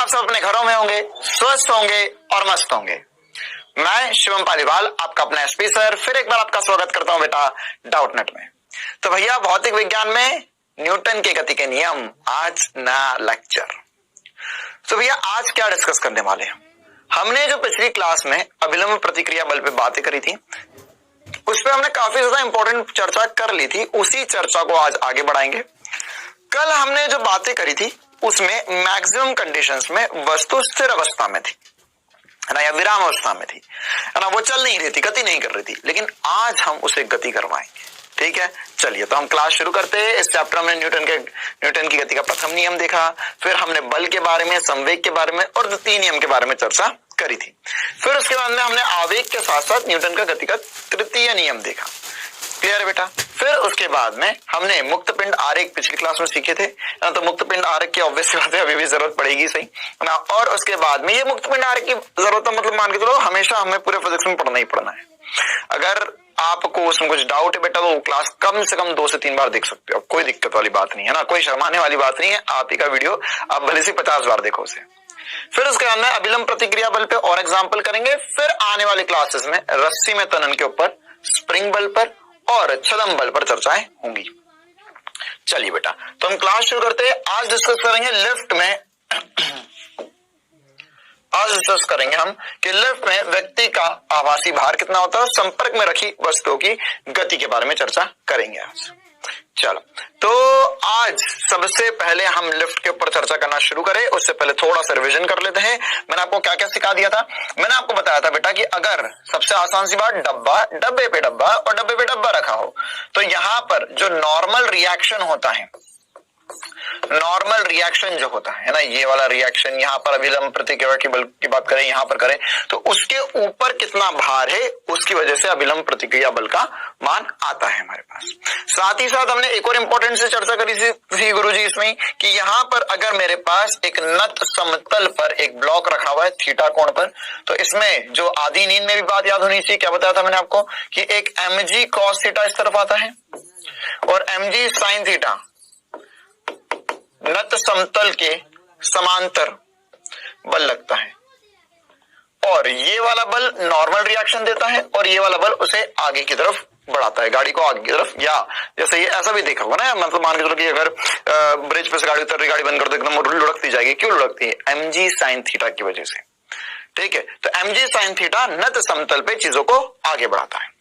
आप सब अपने घरों में होंगे, स्वस्थ होंगे और मस्त होंगे। मैं शिवम पालीवाल, आपका अपना एसपी सर, फिर एक बार आपका स्वागत करता हूं बेटा डाउटनेट में। तो भैया भौतिक विज्ञान में न्यूटन के गति के नियम, आज नया लेक्चर। तो भैया आज क्या डिस्कस करने वाले हैं? हमने जो पिछली क्लास में अभिलंब प्रतिक्रिया बल पे बातें करी थी, उस पर हमने काफी ज्यादा इंपॉर्टेंट चर्चा कर ली थी। उसी चर्चा को आज आगे बढ़ाएंगे। कल हमने जो बातें करी थी उसमें मैक्सिमम कंडीशंस में वस्तु स्थिर अवस्था में थी, है ना, या विराम अवस्था में थी, है ना, वो चल नहीं रही थी, गति नहीं कर रही थी। लेकिन आज हम उसे गति करवाएंगे। ठीक है, चलिए तो हम क्लास शुरू करते हैं। इस चैप्टर में न्यूटन की गति का प्रथम नियम देखा, फिर हमने बल के बारे में, संवेग के बारे में और द्वितीय नियम के बारे में चर्चा करी थी। फिर उसके बाद में हमने आवेग के साथ साथ न्यूटन का गति का तृतीय नियम देखा। क्लियर है बेटा? फिर उसके बाद में हमने मुक्त पिंड आरेख पिछली क्लास में सीखे थे, तो मुक्त पिंड आरेख की ऑब्वियस बात है अभी भी जरूरत पड़ेगी, सही है ना। और उसके बाद में ये मुक्त पिंड आरेख की जरूरत मतलब मान के चलो हमेशा हमें पूरे फिजिक्स में पढ़ना ही पढ़ना है। अगर आपको उसमें कुछ डाउट है बेटा तो क्लास कम से कम 2 से 3 बार देख सकते हो, कोई दिक्कत वाली बात नहीं है ना, कोई शर्माने वाली बात नहीं है। आप ही का वीडियो आप भले से 50 बार देखो उसे। फिर उसके बाद में अभिलंब प्रतिक्रिया बल पे और एग्जाम्पल करेंगे। फिर आने वाली क्लासेस में रस्सी में तनन के ऊपर, स्प्रिंग बल पर और छलम बल पर चर्चाएं होंगी। चलिए बेटा तो हम क्लास शुरू करते हैं। आज डिस्कस करेंगे लिफ्ट में आज डिस्कस करेंगे हम कि लिफ्ट में व्यक्ति का आभासी भार कितना होता है, संपर्क में रखी वस्तुओं की गति के बारे में चर्चा करेंगे आज। चलो तो आज सबसे पहले हम लिफ्ट के ऊपर चर्चा करना शुरू करें, उससे पहले थोड़ा सा रिवीजन कर लेते हैं। मैंने आपको क्या क्या सिखा दिया था? मैंने आपको बताया था बेटा कि अगर सबसे आसान सी बात, डब्बे पे डब्बा और डब्बे पे डब्बा रखा हो, तो यहां पर जो नॉर्मल रिएक्शन होता है, नॉर्मल रिएक्शन जो होता है ना, ये वाला रिएक्शन, यहां पर अभिलंब प्रतिक्रिया की बल की बात करें, यहां पर करें तो उसके ऊपर कितना भार है उसकी वजह से अभिलंब प्रतिक्रिया बल का मान आता है हमारे पास। साथ ही साथ हमने एक और इंपॉर्टेंट से चर्चा करी थी गुरुजी इसमें कि यहां पर अगर मेरे पास एक नत समतल पर एक ब्लॉक रखा हुआ है थीटा कोण पर, तो इसमें जो आधी नींद में भी बात याद होनी चाहिए। क्या बताया था मैंने आपको कि एक mg cos थीटा इस तरफ आता है और mg sin थीटा नत समतल के समांतर बल लगता है, और ये वाला बल नॉर्मल रिएक्शन देता है और ये वाला बल उसे आगे की तरफ बढ़ाता है, गाड़ी को आगे की तरफ। या जैसे ये ऐसा भी देखा होगा ना, मतलब मान के चलो कि अगर ब्रिज पे से गाड़ी उतर रही, गाड़ी बंद कर दो, एकदम लुढ़कती जाएगी। क्यों लुढ़कती है? mg sin थीटा की वजह से। ठीक है, तो mg sin थीटा नत समतल पे चीजों को आगे बढ़ाता है।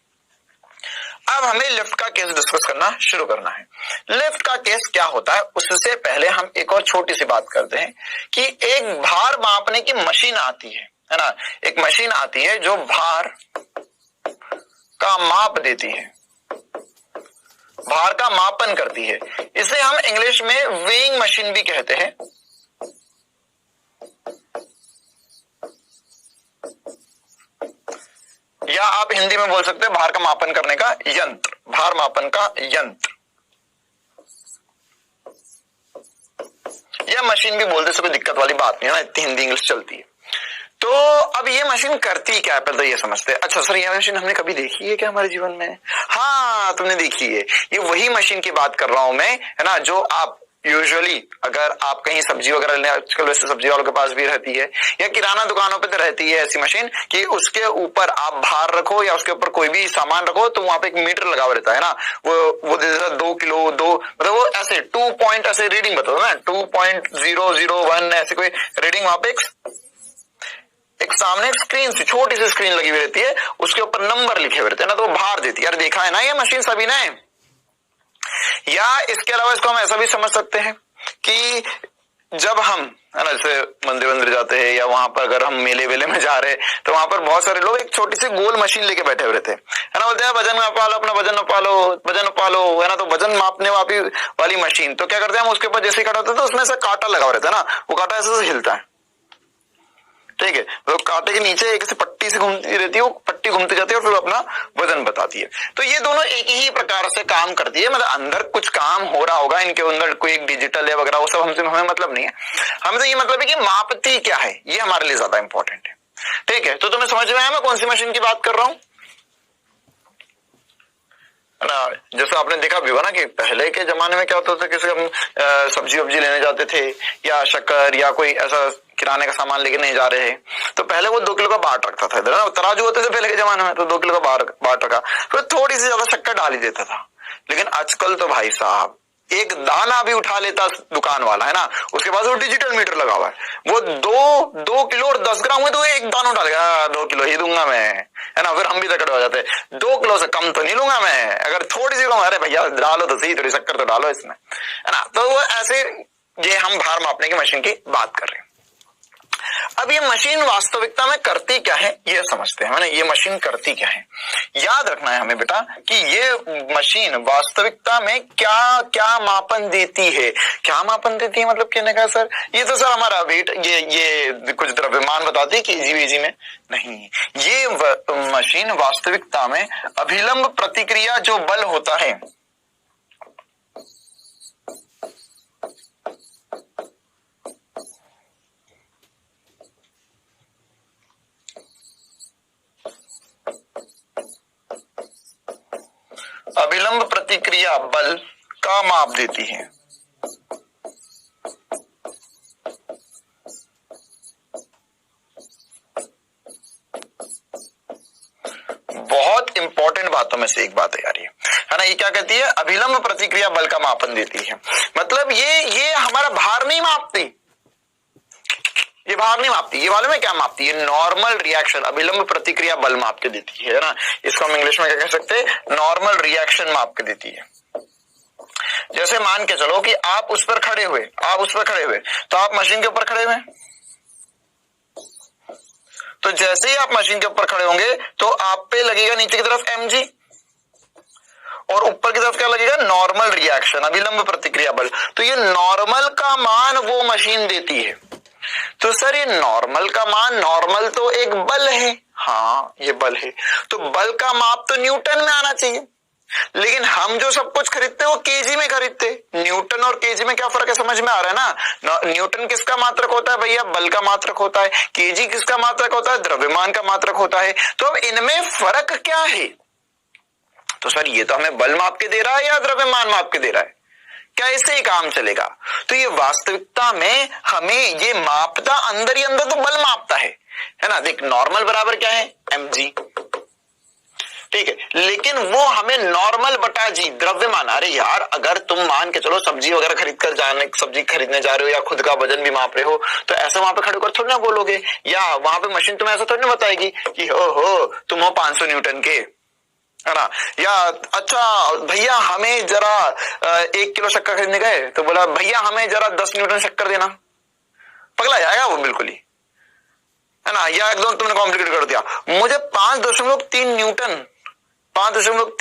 अब हमें लिफ्ट का केस डिस्कस करना शुरू करना है। लिफ्ट का केस क्या होता है उससे पहले हम एक और छोटी सी बात करते हैं कि एक भार मापने की मशीन आती है ना, एक मशीन आती है जो भार का माप देती है, भार का मापन करती है। इसे हम इंग्लिश में वेइंग मशीन भी कहते हैं। या आप हिंदी में बोल सकते हैं भार का मापन करने का यंत्र, भार मापन का यंत्र, या मशीन भी बोलते, कोई दिक्कत वाली बात नहीं है ना, इतनी हिंदी इंग्लिश चलती है। तो अब ये मशीन करती क्या है पहले तो ये समझते हैं। अच्छा सर, ये मशीन हमने कभी देखी है क्या हमारे जीवन में? हाँ तुमने देखी है, ये वही मशीन की बात कर रहा हूं मैं, है ना, जो आप यूजुअली अगर आप कहीं सब्जी वगैरह लेने, आजकल वैसे सब्जी वालों के पास भी रहती है, या किराना दुकानों पे तो रहती है ऐसी मशीन कि उसके ऊपर आप भार रखो या उसके ऊपर कोई भी सामान रखो तो वहां पे एक मीटर लगा हुआ रहता है ना, वो दे देता 2 किलो 2, मतलब वो ऐसे 2 पॉइंट ऐसे रीडिंग बताओ ना, 2.001 ऐसे कोई रीडिंग वहां पे एक सामने स्क्रीन सी, छोटी सी स्क्रीन लगी हुई रहती है, उसके ऊपर नंबर लिखे हुए रहते हैं ना, तो वो भार देती है। यार देखा है ना ये मशीन सभी ने? या इसके अलावा इसको हम ऐसा भी समझ सकते हैं कि जब हम, है ना, जैसे मंदिर जाते हैं या वहां पर अगर हम मेले वेले में जा रहे हैं तो वहां पर बहुत सारे लोग एक छोटी सी गोल मशीन लेके बैठे हुए रहते हैं, है ना, बोलते हैं वजन नापा लो, अपना वजन नापा लो, वजन नापा लो, है ना। तो वजन मापने वाली मशीन, तो क्या करते हैं हम उसके ऊपर जैसे काटा होता है तो उसमें से कांटा लगा हुआ रहता है ना, वो कांटा ऐसे हिलता है। ठीक है, तो कांटे के नीचे एक पट्टी से घूमती रहती है, वो पट्टी घूमती जाती है और फिर अपना वजन बताती है। तो ये दोनों एक ही प्रकार से काम करती है, मतलब अंदर कुछ काम हो रहा होगा इनके अंदर, कोई एक डिजिटल है वगैरह, वो सब हमें मतलब नहीं है। हमें तो ये मतलब है कि मापती क्या है, ये हमारे लिए ज्यादा इंपॉर्टेंट है। ठीक है, तो तुम्हें समझ में आया मैं कौन सी मशीन की बात कर रहा हूं? ना, जैसे आपने देखा भी होगा ना कि पहले के जमाने में क्या होता था, किसी हम सब्जी वब्जी लेने जाते थे या शक्कर या कोई ऐसा किराने का सामान लेके नहीं जा रहे हैं, तो पहले वो 2 किलो का बाट रखता था इधर, तराजू होते थे पहले के जमाने में, तो 2 किलो का बाट रखा, फिर थोड़ी सी ज्यादा शक्कर डाल ही देता था। लेकिन आजकल तो भाई साहब एक दाना भी उठा लेता दुकान वाला, है ना, उसके पास वो डिजिटल मीटर लगा हुआ है, वो 2 किलो और 10 ग्राम हुए तो एक दाना उठा लेगा, 2 किलो ही दूंगा मैं, है ना। फिर हम भी तकड़े हो जाते हैं, 2 किलो से कम तो नहीं लूंगा मैं, अगर थोड़ी सी कम, अरे भैया डालो तो सही, थोड़ी शक्कर तो डालो इसमें, है ना। तो वो ऐसे, ये हम भार मापने की मशीन की बात कर रहे हैं। अब ये मशीन वास्तविकता में करती क्या है ये समझते हैं, ये मशीन करती क्या है। याद रखना है हमें बेटा कि ये मशीन वास्तविकता में क्या क्या मापन देती है। क्या मापन देती है मतलब कहने का सर, ये तो सर हमारा वेट, ये कुछ द्रव्यमान बताती है केजी में, नहीं, ये मशीन वास्तविकता में अभिलंब प्रतिक्रिया जो बल होता है, अभिलंब प्रतिक्रिया बल का माप देती है। बहुत इंपॉर्टेंट बातों में से एक बात है यार, ये है ना, ये क्या कहती है, अभिलंब प्रतिक्रिया बल का मापन देती है। मतलब ये हमारा भार नहीं मापती, ये भार नहीं मापती, ये वाले में क्या मापती है, नॉर्मल रिएक्शन, अभिलंब प्रतिक्रिया बल माप के देती है ना। इसको हम इंग्लिश में क्या कह सकते हैं, नॉर्मल रिएक्शन माप के देती है। जैसे मान के चलो कि आप उस पर खड़े हुए, तो आप मशीन के ऊपर खड़े हुए, तो जैसे ही आप मशीन के ऊपर खड़े होंगे तो आप पे लगेगा नीचे की तरफ mg और ऊपर की तरफ क्या लगेगा, नॉर्मल रिएक्शन, अभिलंब प्रतिक्रिया बल। तो ये नॉर्मल का मान वो मशीन देती है। तो सर ये नॉर्मल का मान, नॉर्मल तो एक बल है, हाँ ये बल है, तो बल का माप तो न्यूटन में आना चाहिए। लेकिन हम जो सब कुछ खरीदते हैं वो केजी में खरीदते। न्यूटन और केजी में क्या फर्क है समझ में आ रहा है ना। न्यूटन किसका मात्रक होता है भैया, बल का मात्रक होता है। केजी किसका मात्रक होता है, द्रव्यमान का मात्रक होता है। तो अब इनमें फर्क क्या है, तो सर ये तो हमें बल माप के दे रहा है या द्रव्यमान माप के दे रहा है, क्या इससे ही काम चलेगा। तो ये वास्तविकता में हमें ये मापता अंदर ही अंदर तो बल मापता है ना। देख नॉर्मल बराबर क्या है, mg, ठीक है, लेकिन वो हमें नॉर्मल बटा जी द्रव्यमान। अरे यार अगर तुम मान के चलो सब्जी वगैरह सब्जी खरीदने जा रहे हो या खुद का वजन भी माप रहे हो, तो ऐसे वहां पे खड़े होकर थोड़ी ना बोलोगे, या वहां पे मशीन तुम्हें ऐसा थोड़ी ना बताएगी कि हो तुम हो 500 न्यूटन के, है ना। या अच्छा भैया हमें जरा 1 किलो शक्कर खरीदने गए, तो बोला भैया हमें जरा 10 न्यूटन शक्कर देना, पगला जाएगा वो बिल्कुल ही, है ना। या एकदम तुमने कॉम्प्लिकेट कर दिया, मुझे 5.3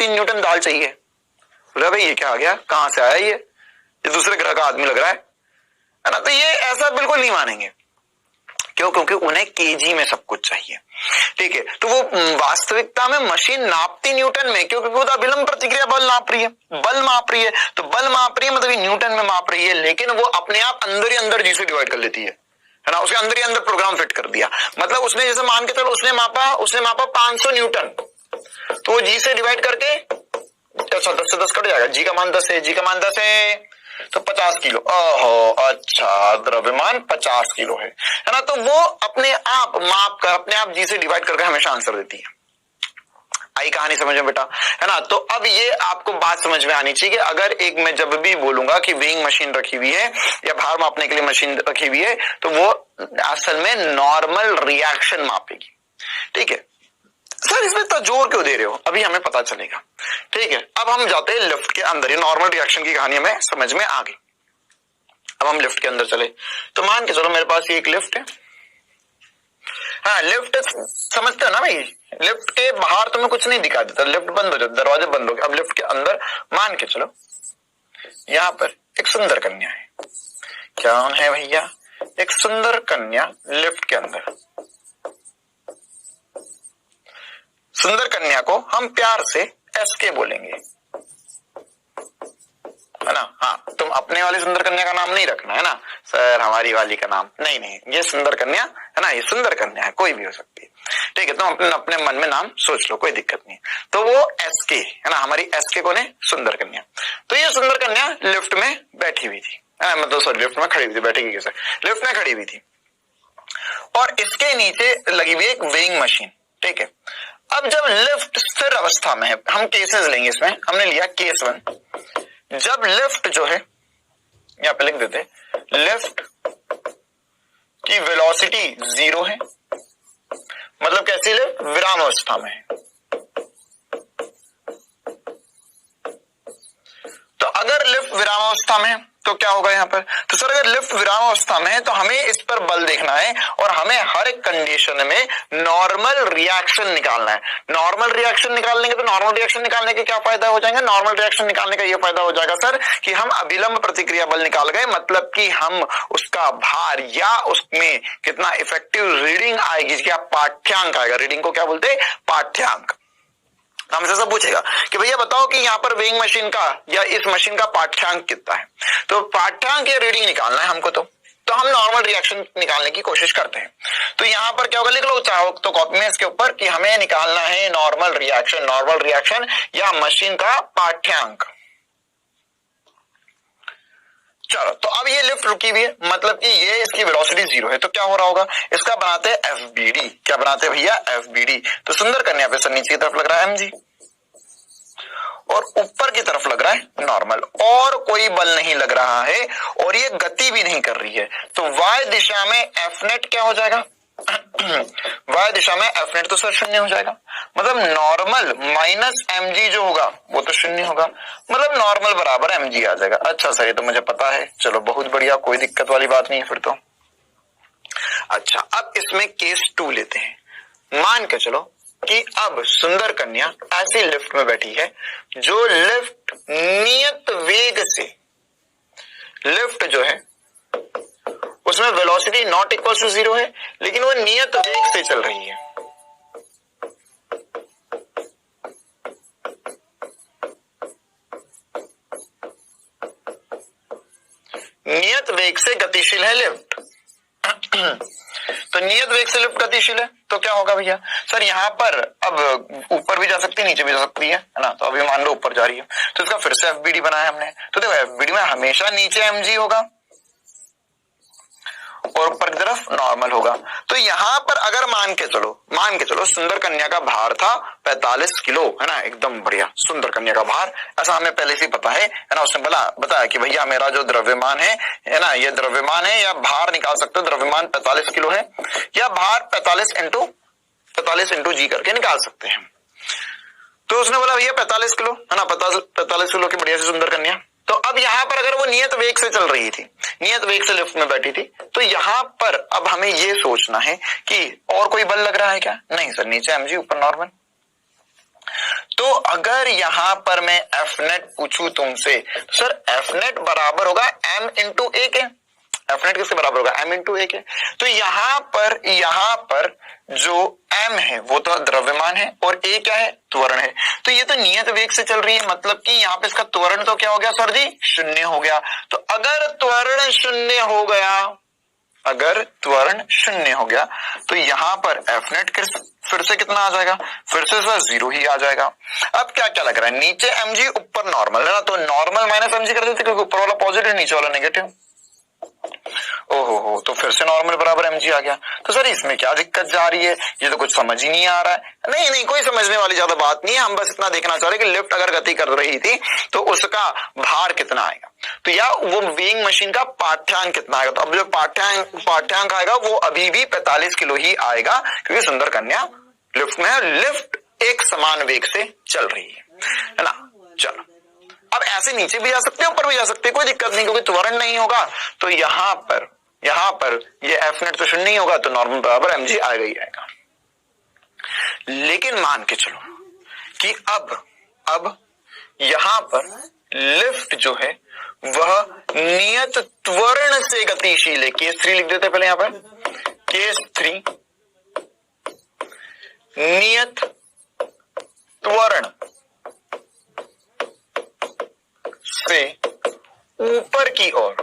न्यूटन दाल चाहिए। बोला भाई ये क्या आ गया, कहां से आया ये दूसरे ग्रह का आदमी लग रहा है ना। तो ये ऐसा बिल्कुल नहीं मानेंगे, क्यों, क्योंकि उन्हें केजी में सब कुछ चाहिए, ठीक है। तो वो वास्तविकता में मशीन नापती न्यूटन में, क्योंकि वो तो अभिलंब प्रतिक्रिया बल नाप रही है, बल माप रही है, तो बल माप रही है मतलब न्यूटन में माप रही है, लेकिन वो अपने आप अंदर ही अंदर जी से डिवाइड कर लेती है ना। उसके अंदर ही अंदर प्रोग्राम फिट कर दिया, मतलब उसने जैसे मान के चलो उसने मापा 500 न्यूटन, तो वो जी से डिवाइड करके 10 से 10 कट जाएगा, जी का मान 10 है, जी का मान 10 है तो 50 किलो। ओहो अच्छा, द्रव्यमान 50 किलो है ना। तो वो अपने आप माप कर, अपने आप जी से डिवाइड करके हमेशा आंसर देती है। आई कहानी समझ में बेटा, है ना। तो अब ये आपको बात समझ में आनी चाहिए कि अगर एक मैं जब भी बोलूंगा कि वेइंग मशीन रखी हुई है या भार मापने के लिए मशीन रखी हुई है, तो वो असल में नॉर्मल रिएक्शन मापेगी, ठीक है। सर इसमें तो जोर क्यों दे रहे हो, अभी हमें पता चलेगा, ठीक है। अब हम जाते हैं लिफ्ट के अंदर, ये नॉर्मल रिएक्शन की कहानी हमें समझ में आ गई। अब हम लिफ्ट के अंदर चले, तो मान के चलो मेरे पास ये एक लिफ्ट है, हाँ लिफ्ट समझते हो ना भाई, लिफ्ट के बाहर तुम्हें कुछ नहीं दिखा देता, लिफ्ट बंद हो जाता, दरवाजे बंद हो गए। अब लिफ्ट के अंदर मान के चलो यहां पर एक सुंदर कन्या है। क्या है भैया, एक सुंदर कन्या लिफ्ट के अंदर। सुंदर कन्या को हम प्यार से एसके बोलेंगे, है ना। हाँ तुम अपने वाली सुंदर कन्या का नाम नहीं रखना, है ना, सर हमारी वाली का नाम नहीं, ये सुंदर कन्या है ना, ये सुंदर कन्या है, कोई भी हो सकती है, ठीक है। तुम अपने मन में नाम सोच लो, कोई दिक्कत नहीं। तो वो एसके है ना, हमारी एसके कौन है, सुंदर कन्या। तो ये सुंदर कन्या लिफ्ट में बैठी हुई थी, मतलब सॉरी लिफ्ट में खड़ी हुई थी, बैठेगी कैसे, लिफ्ट में खड़ी हुई थी। और इसके नीचे लगी हुई एक वेइंग मशीन, ठीक है। अब जब लिफ्ट स्थिर अवस्था में है, हम केसेस लेंगे इसमें, हमने लिया केस 1, जब लिफ्ट जो है यहां पे लिख देते, लिफ्ट की वेलोसिटी 0 है, मतलब कैसी लिफ्ट, विराम अवस्था में है। तो अगर लिफ्ट विराम अवस्था में है तो क्या होगा यहां पर, तो सर अगर लिफ्ट विराम अवस्था में है तो हमें इस पर बल देखना है और हमें हर एक कंडीशन में नॉर्मल रिएक्शन निकालना है। नॉर्मल रिएक्शन निकाल लेंगे तो नॉर्मल रिएक्शन निकालने के क्या फायदा हो जाएंगे, नॉर्मल रिएक्शन निकालने का ये फायदा हो जाएगा सर कि हम अभिलंब प्रतिक्रिया बल निकाल गए, मतलब कि हम उसका भार या उसमें कितना इफेक्टिव रीडिंग आएगी, क्या पाठ्यांक आएगा, रीडिंग को क्या बोलते हैं, पाठ्यांक। हमसे सब पूछेगा कि भैया बताओ कि यहाँ पर वेइंग मशीन का या इस मशीन का पाठ्यांक कितना है, तो पाठ्यांक या रीडिंग निकालना है हमको, तो हम नॉर्मल रिएक्शन निकालने की कोशिश करते हैं। तो यहां पर क्या होगा, लिख लो चाहो तो कॉपी में इसके ऊपर कि हमें निकालना है नॉर्मल रिएक्शन या मशीन का पाठ्यांक। चलो, तो अब ये लिफ्ट रुकी हुई है, मतलब कि ये इसकी वेलोसिटी 0 है, तो क्या हो रहा होगा, इसका बनाते हैं एफबीडी। क्या बनाते हैं भैया, एफबीडी। तो सुंदर कन्या पे सर नीचे की तरफ लग रहा है एमजी और ऊपर की तरफ लग रहा है नॉर्मल, और कोई बल नहीं लग रहा है और ये गति भी नहीं कर रही है, तो वाई दिशा में एफ नेट क्या हो जाएगा वाई दिशा में एफ नेट तो सर 0 हो जाएगा, मतलब नॉर्मल माइनस एमजी जो होगा वो तो 0 होगा, मतलब नॉर्मल बराबर एमजी आ जाएगा। अच्छा सर ये तो मुझे पता है, चलो बहुत बढ़िया, कोई दिक्कत वाली बात नहीं है फिर तो। अच्छा, अब इसमें केस 2 लेते हैं। मान के चलो कि अब सुंदर कन्या ऐसी लिफ्ट में बैठी है जो लिफ्ट नियत वेग से, लिफ्ट जो है उसमें वेलोसिटी नॉट इक्वल टू 0 है, लेकिन वो नियत वेग से चल रही है। नियत वेग से गतिशील है लिफ्ट तो नियत वेग से लिफ्ट गतिशील है तो क्या होगा भैया, सर यहाँ पर अब ऊपर भी जा सकती है नीचे भी जा सकती है ना, तो अभी मान लो ऊपर जा रही है तो इसका फिर से एफबीडी बनाया हमने, तो देखो एफबीडी में हमेशा नीचे एमजी होगा और ऊपर की तरफ नॉर्मल होगा। तो यहां पर अगर मान के चलो सुंदर कन्या का भार था 45 किलो, है ना, एकदम बढ़िया, सुंदर कन्या का भार, ऐसा हमें पहले से पता है ना, उसने बताया कि भैया मेरा जो द्रव्यमान है ना, ये द्रव्यमान है या भार निकाल सकते हो, द्रव्यमान 45 किलो है या भार 45 इंटू जी करके निकाल सकते हैं। तो उसने बोला भैया 45 किलो, है ना, 45 किलो की बढ़िया सी सुंदर कन्या। तो अब यहां पर अगर वो नियत वेग से चल रही थी, नियत वेग से लिफ्ट में बैठी थी, तो यहां पर अब हमें ये सोचना है कि और कोई बल लग रहा है क्या, नहीं सर, नीचे एमजी ऊपर नॉर्मल। तो अगर यहां पर मैं एफ नेट पूछूं तुमसे, तो सर एफ नेट बराबर होगा एम इंटू ए के, एफ नेट किसके बराबर होगा, एम इंटू ए के। तो यहां पर जो एम है वो तो द्रव्यमान है और ए क्या है, त्वरण है, तो ये तो नियत वेग से चल रही है, मतलब कि यहाँ पे इसका त्वरण तो क्या हो गया सर जी, 0 हो गया। तो अगर त्वरण 0 हो गया, तो यहाँ पर एफ नेट फिर से कितना आ जाएगा, फिर से सर 0 ही आ जाएगा। अब क्या क्या लग रहा है, नीचे एमजी ऊपर नॉर्मल, है ना, तो नॉर्मल माइनस एमजी कर देते क्योंकि ऊपर वाला पॉजिटिव नीचे वाला नेगेटिव। ओहो, तो फिर से नॉर्मल बराबर एमजी आ गया। तो सर इसमें क्या दिक्कत जा रही है, ये तो कुछ समझ ही नहीं आ रहा है। नहीं, कोई समझने वाली ज्यादा बात नहीं है, हम बस इतना देखना चाह रहे हैं कि लिफ्ट अगर गति कर रही थी तो उसका भार कितना आएगा, तो या वो वेइंग मशीन का पाठ्यांक कितना आएगा। तो अब जो पाठ्यांक आएगा वो अभी भी 45 किलो ही आएगा, क्योंकि सुंदर कन्या लिफ्ट में है, लिफ्ट एक समान वेग से चल रही है ना। चलो, अब ऐसे नीचे भी जा सकते हैं ऊपर भी जा सकते हैं, कोई दिक्कत नहीं, क्योंकि त्वरण नहीं होगा। तो यहां पर ये एफ नेट तो 0 नहीं होगा, तो नॉर्मल बराबर एमजी आएगा ही आएगा। लेकिन मान के चलो कि अब यहां पर लिफ्ट जो है वह नियत त्वरण से गतिशील है। केस 3 लिख देते पहले, यहां पर केस 3 नियत त्वरण से ऊपर की ओर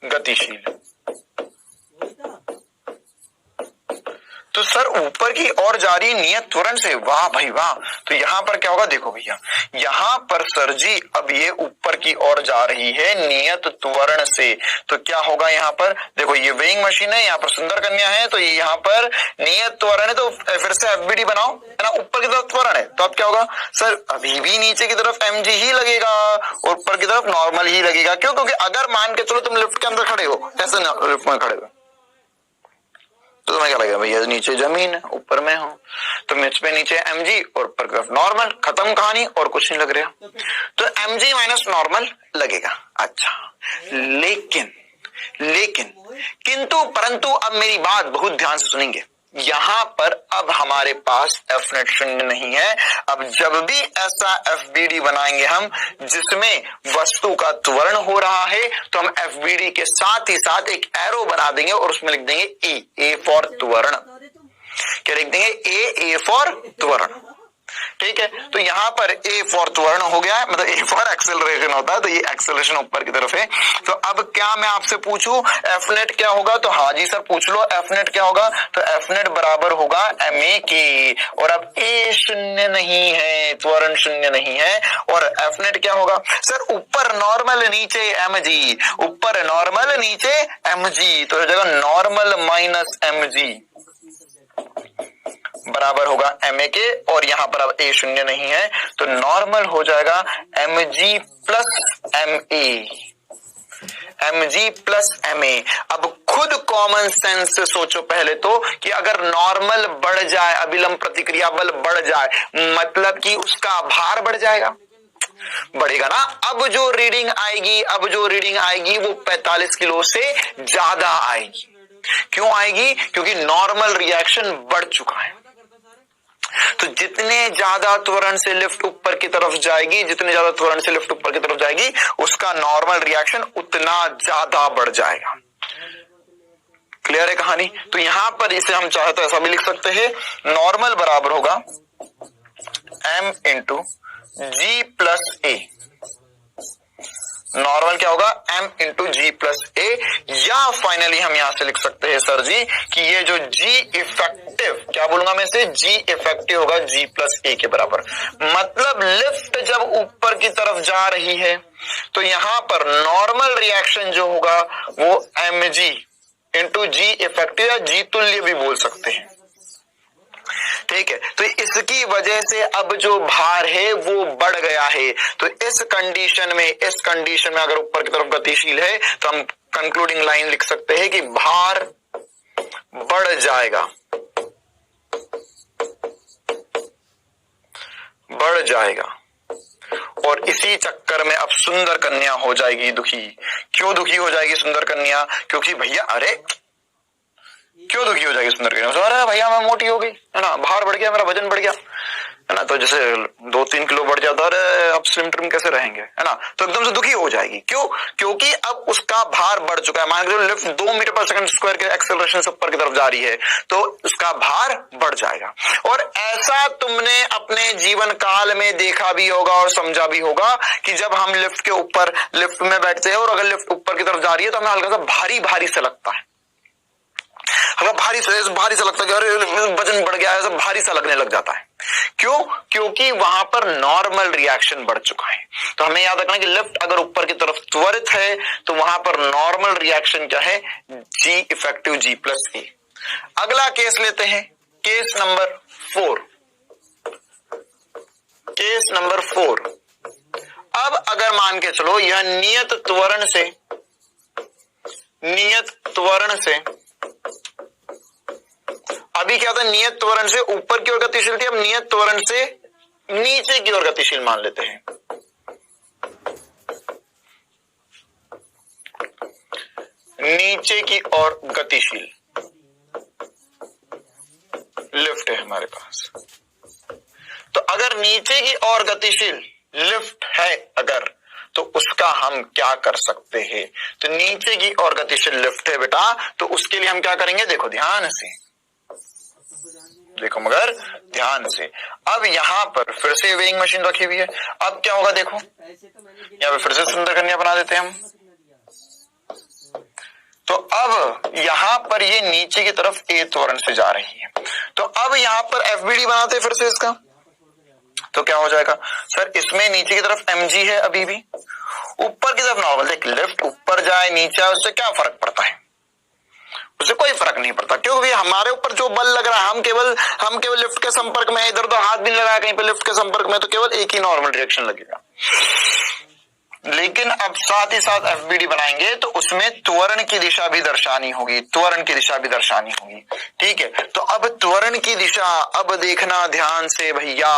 गतिशील। तो सर ऊपर की ओर जा रही नियत त्वरण से, वाह भाई वाह। तो यहां पर क्या होगा, देखो भैया यहां पर सर जी अब ये ऊपर की ओर जा रही है नियत त्वरण से, तो क्या होगा यहाँ पर, देखो ये वेइंग मशीन है, यहाँ पर सुंदर कन्या है, तो ये यहाँ पर नियत त्वरण है, तो फिर से एफबीडी बनाओ, है ना, ऊपर की तरफ त्वरण है, तो अब क्या होगा सर, अभी भी नीचे की तरफ mg ही लगेगा और ऊपर की तरफ नॉर्मल ही लगेगा। क्यों? क्योंकि अगर मान के चलो तुम लिफ्ट के अंदर खड़े हो, ऐसे लिफ्ट में खड़े हो, तो तुम्हें क्या लगेगा, भैया नीचे जमीन है ऊपर में हो, तो मुझ पे नीचे mg और ऊपर की तरफ नॉर्मल, खत्म कहानी, और कुछ नहीं लग रहा, तो mg माइनस नॉर्मल लगेगा। अच्छा, लेकिन किंतु परंतु अब मेरी बात बहुत ध्यान से सुनेंगे, यहां पर अब हमारे पास एफ नेट शून्य नहीं है। अब जब भी ऐसा एफबीडी बनाएंगे हम जिसमें वस्तु का त्वरण हो रहा है, तो हम एफबीडी के साथ ही साथ एक एरो बना देंगे और उसमें लिख देंगे ए फॉर त्वरण। क्या लिख देंगे? ए फॉर त्वरण। ठीक है, तो यहां पर ए फॉर त्वरण हो गया है, मतलब ए फॉर एक्सेलरेशन होता है, तो ये एक्सेलरेशन ऊपर की तरफ है। तो अब क्या मैं आपसे पूछूं एफ नेट क्या होगा, तो हाँ जी सर पूछ लो एफ नेट क्या होगा, तो एफ नेट बराबर होगा ma के, और अब ए शून्य नहीं है, त्वरण शून्य नहीं है, और एफ नेट क्या होगा सर, ऊपर नॉर्मल नीचे mg, ऊपर नॉर्मल नीचे mg, तो जगह नॉर्मल माइनस mg बराबर होगा ma के, और यहां पर अब a शून्य नहीं है, तो नॉर्मल हो जाएगा mg प्लस ma। अब खुद कॉमन सेंस से सोचो पहले तो, कि अगर नॉर्मल बढ़ जाए, अभिलंब प्रतिक्रिया बल बढ़ जाए, मतलब कि उसका भार बढ़ जाएगा, बढ़ेगा ना। अब जो रीडिंग आएगी वो 45 किलो से ज्यादा आएगी। क्यों आएगी? क्योंकि नॉर्मल रिएक्शन बढ़ चुका है। तो जितने ज्यादा त्वरण से लिफ्ट ऊपर की तरफ जाएगी, उसका नॉर्मल रिएक्शन उतना ज्यादा बढ़ जाएगा। क्लियर है कहानी? तो यहां पर इसे हम चाहे तो ऐसा भी लिख सकते हैं, नॉर्मल बराबर होगा m इंटू जी प्लस ए। नॉर्मल क्या होगा? m इंटू जी प्लस ए, या फाइनली हम यहां से लिख सकते हैं सर जी कि ये जो g इफेक्टिव, क्या बोलूंगा मैं इसे, g इफेक्टिव होगा g प्लस ए के बराबर। मतलब लिफ्ट जब ऊपर की तरफ जा रही है तो यहां पर नॉर्मल रिएक्शन जो होगा वो mg इंटू जी इफेक्टिव या जी तुल्य भी बोल सकते हैं। ठीक है, तो इसकी वजह से अब जो भार है वो बढ़ गया है। तो इस कंडीशन में अगर ऊपर की तरफ गतिशील है तो हम कंक्लूडिंग लाइन लिख सकते हैं कि भार बढ़ जाएगा, और इसी चक्कर में अब सुंदर कन्या हो जाएगी दुखी। क्यों दुखी हो जाएगी सुंदर कन्या? क्योंकि भैया क्यों दुखी हो जाएगी सुंदर कन्या? अरे भैया मैं मोटी हो गई, है ना, भार बढ़ गया, मेरा वजन बढ़ गया, है ना, तो जैसे 2-3 किलो बढ़ जाता है, अरे अब स्लिम ट्रिम कैसे रहेंगे, है ना, तो एकदम से दुखी हो जाएगी। क्यों? क्योंकि अब उसका भार बढ़ चुका है। मान लो लिफ्ट 2 मीटर पर सेकंड स्क्वायर के एक्सेलरेशन से ऊपर की तरफ जा रही है, तो उसका भार बढ़ जाएगा। और ऐसा तुमने अपने जीवन काल में देखा भी होगा और समझा भी होगा कि जब हम लिफ्ट में बैठते हैं और अगर लिफ्ट ऊपर की तरफ जा रही है तो हमें हल्का सा भारी सा लगता है, भारी सा लगता है कि अरे वजन बढ़ गया है, सब भारी सा लगने लग जाता है। क्यों? क्योंकि वहां पर नॉर्मल रिएक्शन बढ़ चुका है। तो हमें याद रखना कि लिफ्ट अगर ऊपर की तरफ त्वरित है तो वहां पर नॉर्मल रिएक्शन क्या है? जी इफेक्टिव जी प्लस ए। अगला केस लेते हैं, केस नंबर 4। अब अगर मान के चलो यह नियत त्वरण से अभी क्या होता है, नियत त्वरण से ऊपर की ओर गतिशील थी, अब नियत त्वरण से नीचे की ओर गतिशील मान लेते हैं। नीचे की ओर गतिशील लिफ्ट है हमारे पास। तो अगर नीचे की ओर गतिशील लिफ्ट है अगर, तो उसका हम क्या कर सकते हैं? तो नीचे की ओर गतिशील लिफ्ट है बेटा, तो उसके लिए हम क्या करेंगे? देखो ध्यान से। अब यहां पर फिर से वेइंग मशीन रखी हुई है। अब क्या होगा देखो, यहां पे फिर से सुंदर कन्या बना देते हैं हम। तो अब यहां पर ये नीचे की तरफ ए त्वरण से जा रही है, तो अब यहां पर एफबीडी बनाते फिर से इसका, तो क्या हो जाएगा सर, इसमें नीचे की तरफ mg है अभी भी, ऊपर की तरफ नॉर्मल। देख लिफ्ट ऊपर जाए नीचे आए उससे क्या फर्क पड़ता है, उससे कोई फर्क नहीं पड़ता, क्योंकि हमारे ऊपर जो बल लग रहा है हम केवल लिफ्ट के संपर्क में, इधर तो हाथ भी नहीं लगाया कहीं पे लिफ्ट के संपर्क में, तो केवल एक ही नॉर्मल रिएक्शन लगेगा। लेकिन अब साथ ही साथ एफबीडी बनाएंगे तो उसमें त्वरण की दिशा भी दर्शानी होगी, त्वरण की दिशा भी दर्शानी होगी। ठीक है, तो अब त्वरण की दिशा, अब देखना ध्यान से भैया,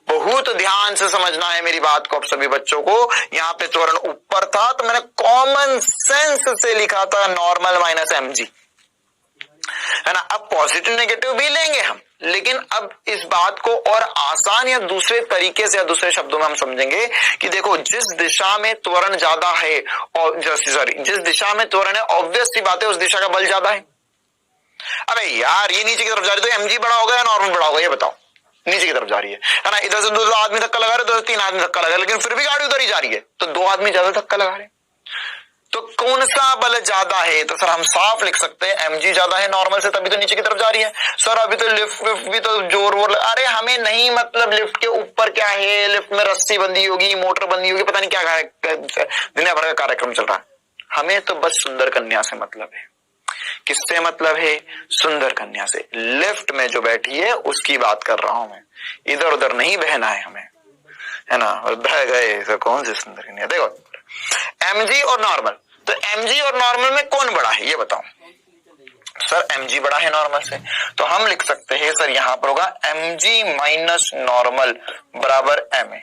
बहुत ध्यान से समझना है मेरी बात को। अब सभी बच्चों को यहाँ पे त्वरण ऊपर था तो मैंने कॉमन सेंस से लिखा था नॉर्मल माइनस mg, है ना। अब पॉजिटिव नेगेटिव भी लेंगे हम, लेकिन अब इस बात को और आसान या दूसरे तरीके से या दूसरे शब्दों में हम समझेंगे कि देखो जिस दिशा में त्वरण ज्यादा है, और जिस दिशा में त्वरण है ऑब्वियस सी बात है उस दिशा का बल ज्यादा है। अरे यार ये नीचे की तरफ जा रही है तो mg बड़ा होगा या नॉर्मल बड़ा होगा, ये बताओ। नीचे की तरफ जा रही है ना, इधर से दो आदमी धक्का लगा रहे, उधर से 3 आदमी धक्का लगा रहे, लेकिन फिर भी गाड़ी उधर ही जा रही है, तो 2 आदमी ज्यादा धक्का लगा रहे, तो कौन सा बल ज्यादा है? तो सर हम साफ लिख सकते हैं mg ज्यादा है नॉर्मल से, तभी तो नीचे की तरफ जा रही है। सर अभी तो लिफ्ट भी तो जोर वोर, अरे हमें नहीं मतलब लिफ्ट के ऊपर क्या है, लिफ्ट में रस्सी बंधी होगी, मोटर बंधी होगी, पता नहीं क्या दुनिया भर का कार्यक्रम चल रहा है। हमें तो बस सुंदर कन्या से मतलब है। किससे मतलब है? सुंदर कन्या से। लिफ्ट में जो बैठी है उसकी बात कर रहा हूं मैं, इधर उधर नहीं बहना है हमें, है ना। और बह गए तो कौन सी सुंदर कन्या? देखो mg और नॉर्मल, तो mg और नॉर्मल में कौन बड़ा है ये बताओ। सर mg बड़ा है नॉर्मल से, तो हम लिख सकते हैं सर यहां पर होगा mg माइनस नॉर्मल बराबर ma।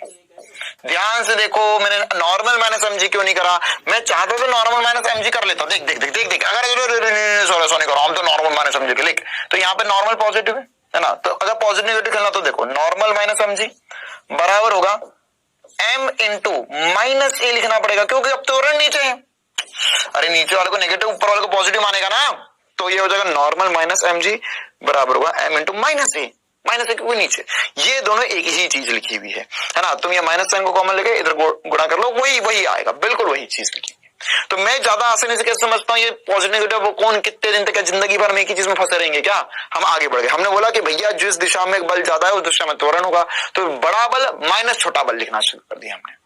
ध्यान से देखो, मैंने नॉर्मल माइनस mg क्यों नहीं करा? मैं चाहता तो नॉर्मल माइनस mg कर लेता। देख देख देख देख देख, अगर सॉरी करो, हम तो नॉर्मल माइनस mg के लिख, तो यहाँ पे नॉर्मल पॉजिटिव है ना, तो अगर पॉजिटिव नेगेटिव खेलना तो देखो नॉर्मल माइनस mg बराबर होगा m इंटू माइनस ए लिखना पड़ेगा, क्योंकि अब त्वरण नीचे है। अरे नीचे वाले को नेगेटिव ऊपर वाले को पॉजिटिव मानेगा ना, तो ये हो जाएगा नॉर्मल माइनस mg बराबर होगा m इंटू माइनस ए क्योंकि नीचे ये दोनों एक ही चीज लिखी हुई है ना। तुम ये माइनस साइन को कॉमन लेके इधर गुणा कर लो, वही आएगा, बिल्कुल वही चीज लिखी हुई है। तो मैं ज्यादा आसानी से कैसे समझता हूँ ये पॉजिटिव नेगेटिव कौन कितने दिन तक जिंदगी भर में एक ही चीज में फंसे रहेंगे क्या? हम आगे बढ़ गए, हमने बोला कि भैया जिस दिशा में बल ज्यादा है उस दिशा में त्वरण होगा, तो बड़ा बल माइनस छोटा बल लिखना शुरू कर दिया हमने।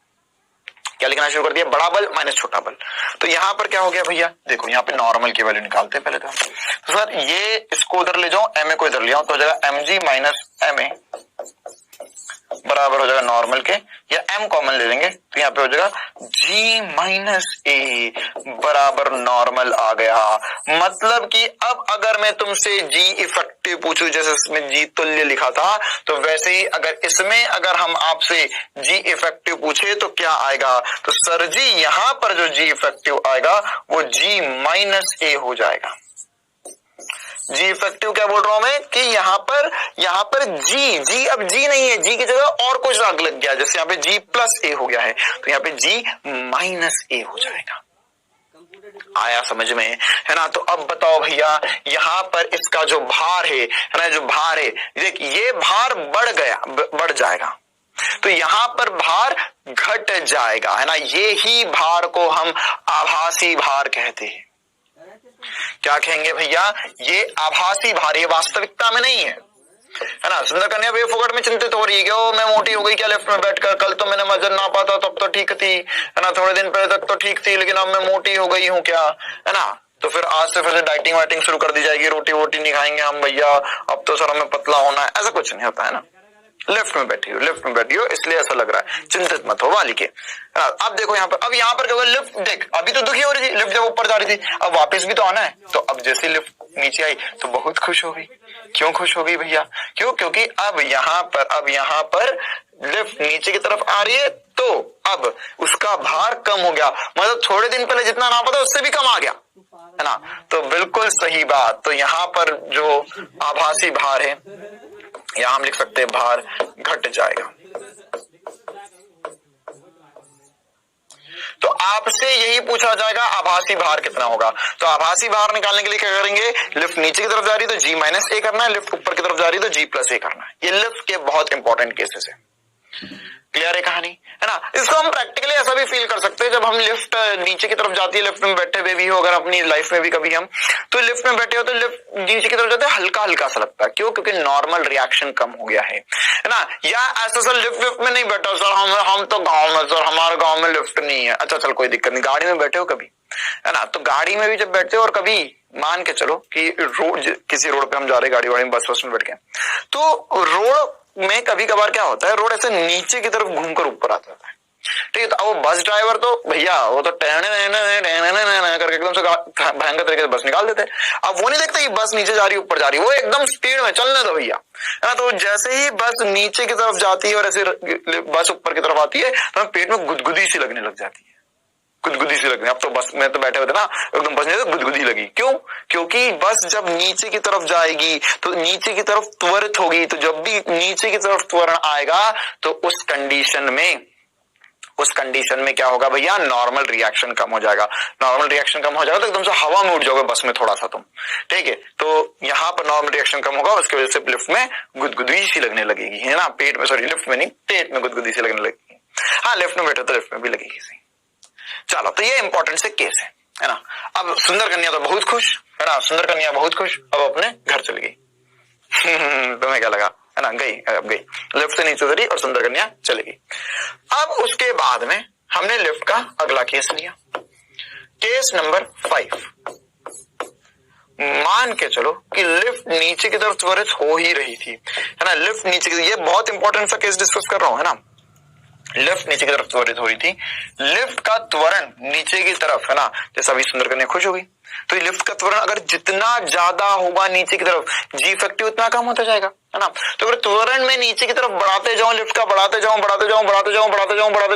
क्या लिखना शुरू कर दिया? बड़ा बल माइनस छोटा बल। तो यहां पर क्या हो गया भैया, देखो यहाँ पे नॉर्मल की वैल्यू निकालते हैं पहले तो सर ये इसको उधर ले जाओ, ma को इधर ले आओ, तो हो जाएगा mg माइनस ma बराबर हो जाएगा नॉर्मल के, या m कॉमन ले लेंगे तो यहाँ पे हो जाएगा g माइनस ए बराबर नॉर्मल आ गया। मतलब कि अब अगर मैं तुमसे g इफेक्टिव पूछूं, जैसे इसमें g तुल्य लिखा था, तो वैसे ही अगर इसमें अगर हम आपसे g इफेक्टिव पूछे तो क्या आएगा? तो सर जी यहां पर जो g इफेक्टिव आएगा वो g माइनस ए हो जाएगा। जी इफेक्टिव क्या बोल रहा हूं मैं कि यहां पर जी अब जी नहीं है, जी की जगह और कुछ आग लग गया, जैसे यहाँ पे जी प्लस ए हो गया है, तो यहाँ पे जी माइनस ए हो जाएगा। आया समझ में, है ना। तो अब बताओ भैया यहां पर इसका जो भार है ना, जो भार है देख, ये भार बढ़ जाएगा, तो यहां पर भार घट जाएगा, है ना। ये ही भार को हम आभासी भार कहते हैं। क्या कहेंगे भैया? ये आभासी भार, ये वास्तविकता में नहीं है ना। सुंदर कन्या बेफोकट में चिंतित हो रही है कि ओ मैं मोटी हो गई क्या लिफ्ट में बैठकर, कल तो मैंने वजन ना पाता तब तो ठीक थी, है ना, थोड़े दिन पहले तक तो ठीक थी, लेकिन अब मैं मोटी हो गई हूँ क्या, है ना। तो फिर आज से फिर डाइटिंग वाइटिंग शुरू कर दी जाएगी, रोटी वोटी नहीं खाएंगे हम भैया, अब तो सर हमें पतला होना है, ऐसा कुछ नहीं होता है ना। लिफ्ट में बैठी हो इसलिए ऐसा लग रहा है, चिंतित मत हो वालिके। अब देखो यहाँ पर क्या होगा, लिफ्ट देख अभी तो दुखी हो रही थी, लिफ्ट जब ऊपर जा रही थी, अब वापस भी तो आना है, तो अब जैसे लिफ्ट नीचे आई तो बहुत खुश हो गई। क्यों खुश हो गई भैया? क्योंकि अब यहाँ पर लिफ्ट नीचे की तरफ आ रही है, तो अब उसका भार कम हो गया, मतलब थोड़े दिन पहले जितना ना पता उससे भी कम आ गया, है ना। तो बिल्कुल सही बात। तो यहाँ पर जो आभासी भार है, यहां हम लिख सकते हैं भार घट जाएगा। तो आपसे यही पूछा जाएगा आभासी भार कितना होगा। तो आभासी भार निकालने के लिए क्या करेंगे, लिफ्ट नीचे की तरफ जा रही है तो जी माइनस ए करना है, लिफ्ट ऊपर की तरफ जा रही है तो जी प्लस ए करना है। ये लिफ्ट के बहुत इंपॉर्टेंट केसेस है। क्लियर है कहानी, है ना। इसको हम प्रैक्टिकली ऐसा भी फील कर सकते हैं जब हम लिफ्ट नीचे की तरफ जाती है, लिफ्ट में बैठे हुए भी हो अगर अपनी लाइफ में भी कभी हम तो लिफ्ट में बैठे हो तो लिफ्ट नीचे की तरफ जाते हैं, हल्का हल्का सा लगता है, क्यों? क्योंकि नॉर्मल रिएक्शन कम हो गया है ना। या ऐसा सर लिफ्ट में नहीं बैठा सर, हम तो गाँव में सर, हमारे गाँव में लिफ्ट नहीं है। अच्छा चल कोई दिक्कत नहीं, गाड़ी में बैठे हो कभी, है ना, तो गाड़ी में भी जब बैठते हो और कभी मान के चलो कि रोड किसी रोड पे हम जा रहे गाड़ी वाड़ी में बस में बैठ के, तो रोड में कभी कभार क्या होता है, रोड ऐसे नीचे की तरफ घूमकर ऊपर आता है, ठीक है। तो वो बस ड्राइवर तो भैया वो तो करके एकदम से भयंकर तरीके से बस निकाल देते हैं। अब वो नहीं देखते कि बस नीचे जा रही है ऊपर जा रही है, वो एकदम स्पीड में चलने दो भैया, है ना। तो जैसे ही बस नीचे की तरफ जाती है और ऐसे बस ऊपर की तरफ आती है तो पेट में गुदगुदी सी लगने लग जाती है, गुदगुदी सी लगने। अब तो बस में तो बैठे हुए थे ना, एकदम बस में गुदगुदी लगी, क्यों? क्योंकि बस जब नीचे की तरफ जाएगी तो नीचे की तरफ त्वरित होगी, तो जब भी नीचे की तरफ त्वरण आएगा तो उस कंडीशन में क्या होगा भैया, नॉर्मल रिएक्शन कम हो जाएगा। नॉर्मल रिएक्शन कम हो जाएगा तो एकदम से हवा में उड़ जाओगे बस में थोड़ा सा तुम, ठीक है। तो यहाँ पर नॉर्मल रिएक्शन कम होगा, उसकी वजह से लिफ्ट में गुदगुदी सी लगने लगेगी, है ना, पेट में, सॉरी लिफ्ट में नहीं, पेट में गुदगुदी सी लगने लगेगी। हाँ लिफ्ट में बैठे तो लिफ्ट में भी लगेगी सी। चलो तो ये इंपॉर्टेंट से केस है ना। अब सुंदर कन्या तो बहुत खुश, है ना, सुंदर कन्या बहुत खुश, अब अपने घर चली गई। तुम्हें क्या लगा, है ना, गई, अब गई, लिफ्ट से नीचे उतरी और सुंदर कन्या चली गई। अब उसके बाद में हमने लिफ्ट का अगला केस लिया, केस नंबर 5। मान के चलो कि लिफ्ट नीचे की तरफ त्वरित हो ही रही थी, है ना, लिफ्ट नीचे की, ये बहुत इंपॉर्टेंट सा केस डिस्कस कर रहा हूं, है ना। लिफ्ट नीचे की तरफ त्वरित हो रही थी, लिफ्ट का त्वरण नीचे की तरफ, है ना, जैसा अभी सुंदर कन्या खुश होगी, तो लिफ्ट का त्वरण अगर जितना ज्यादा होगा नीचे की तरफ, जी इफेक्टिव उतना कम होता जाएगा, है ना। तो अगर त्वरण में नीचे की तरफ बढ़ाते जाऊं, लिफ्ट का बढ़ाते जाऊं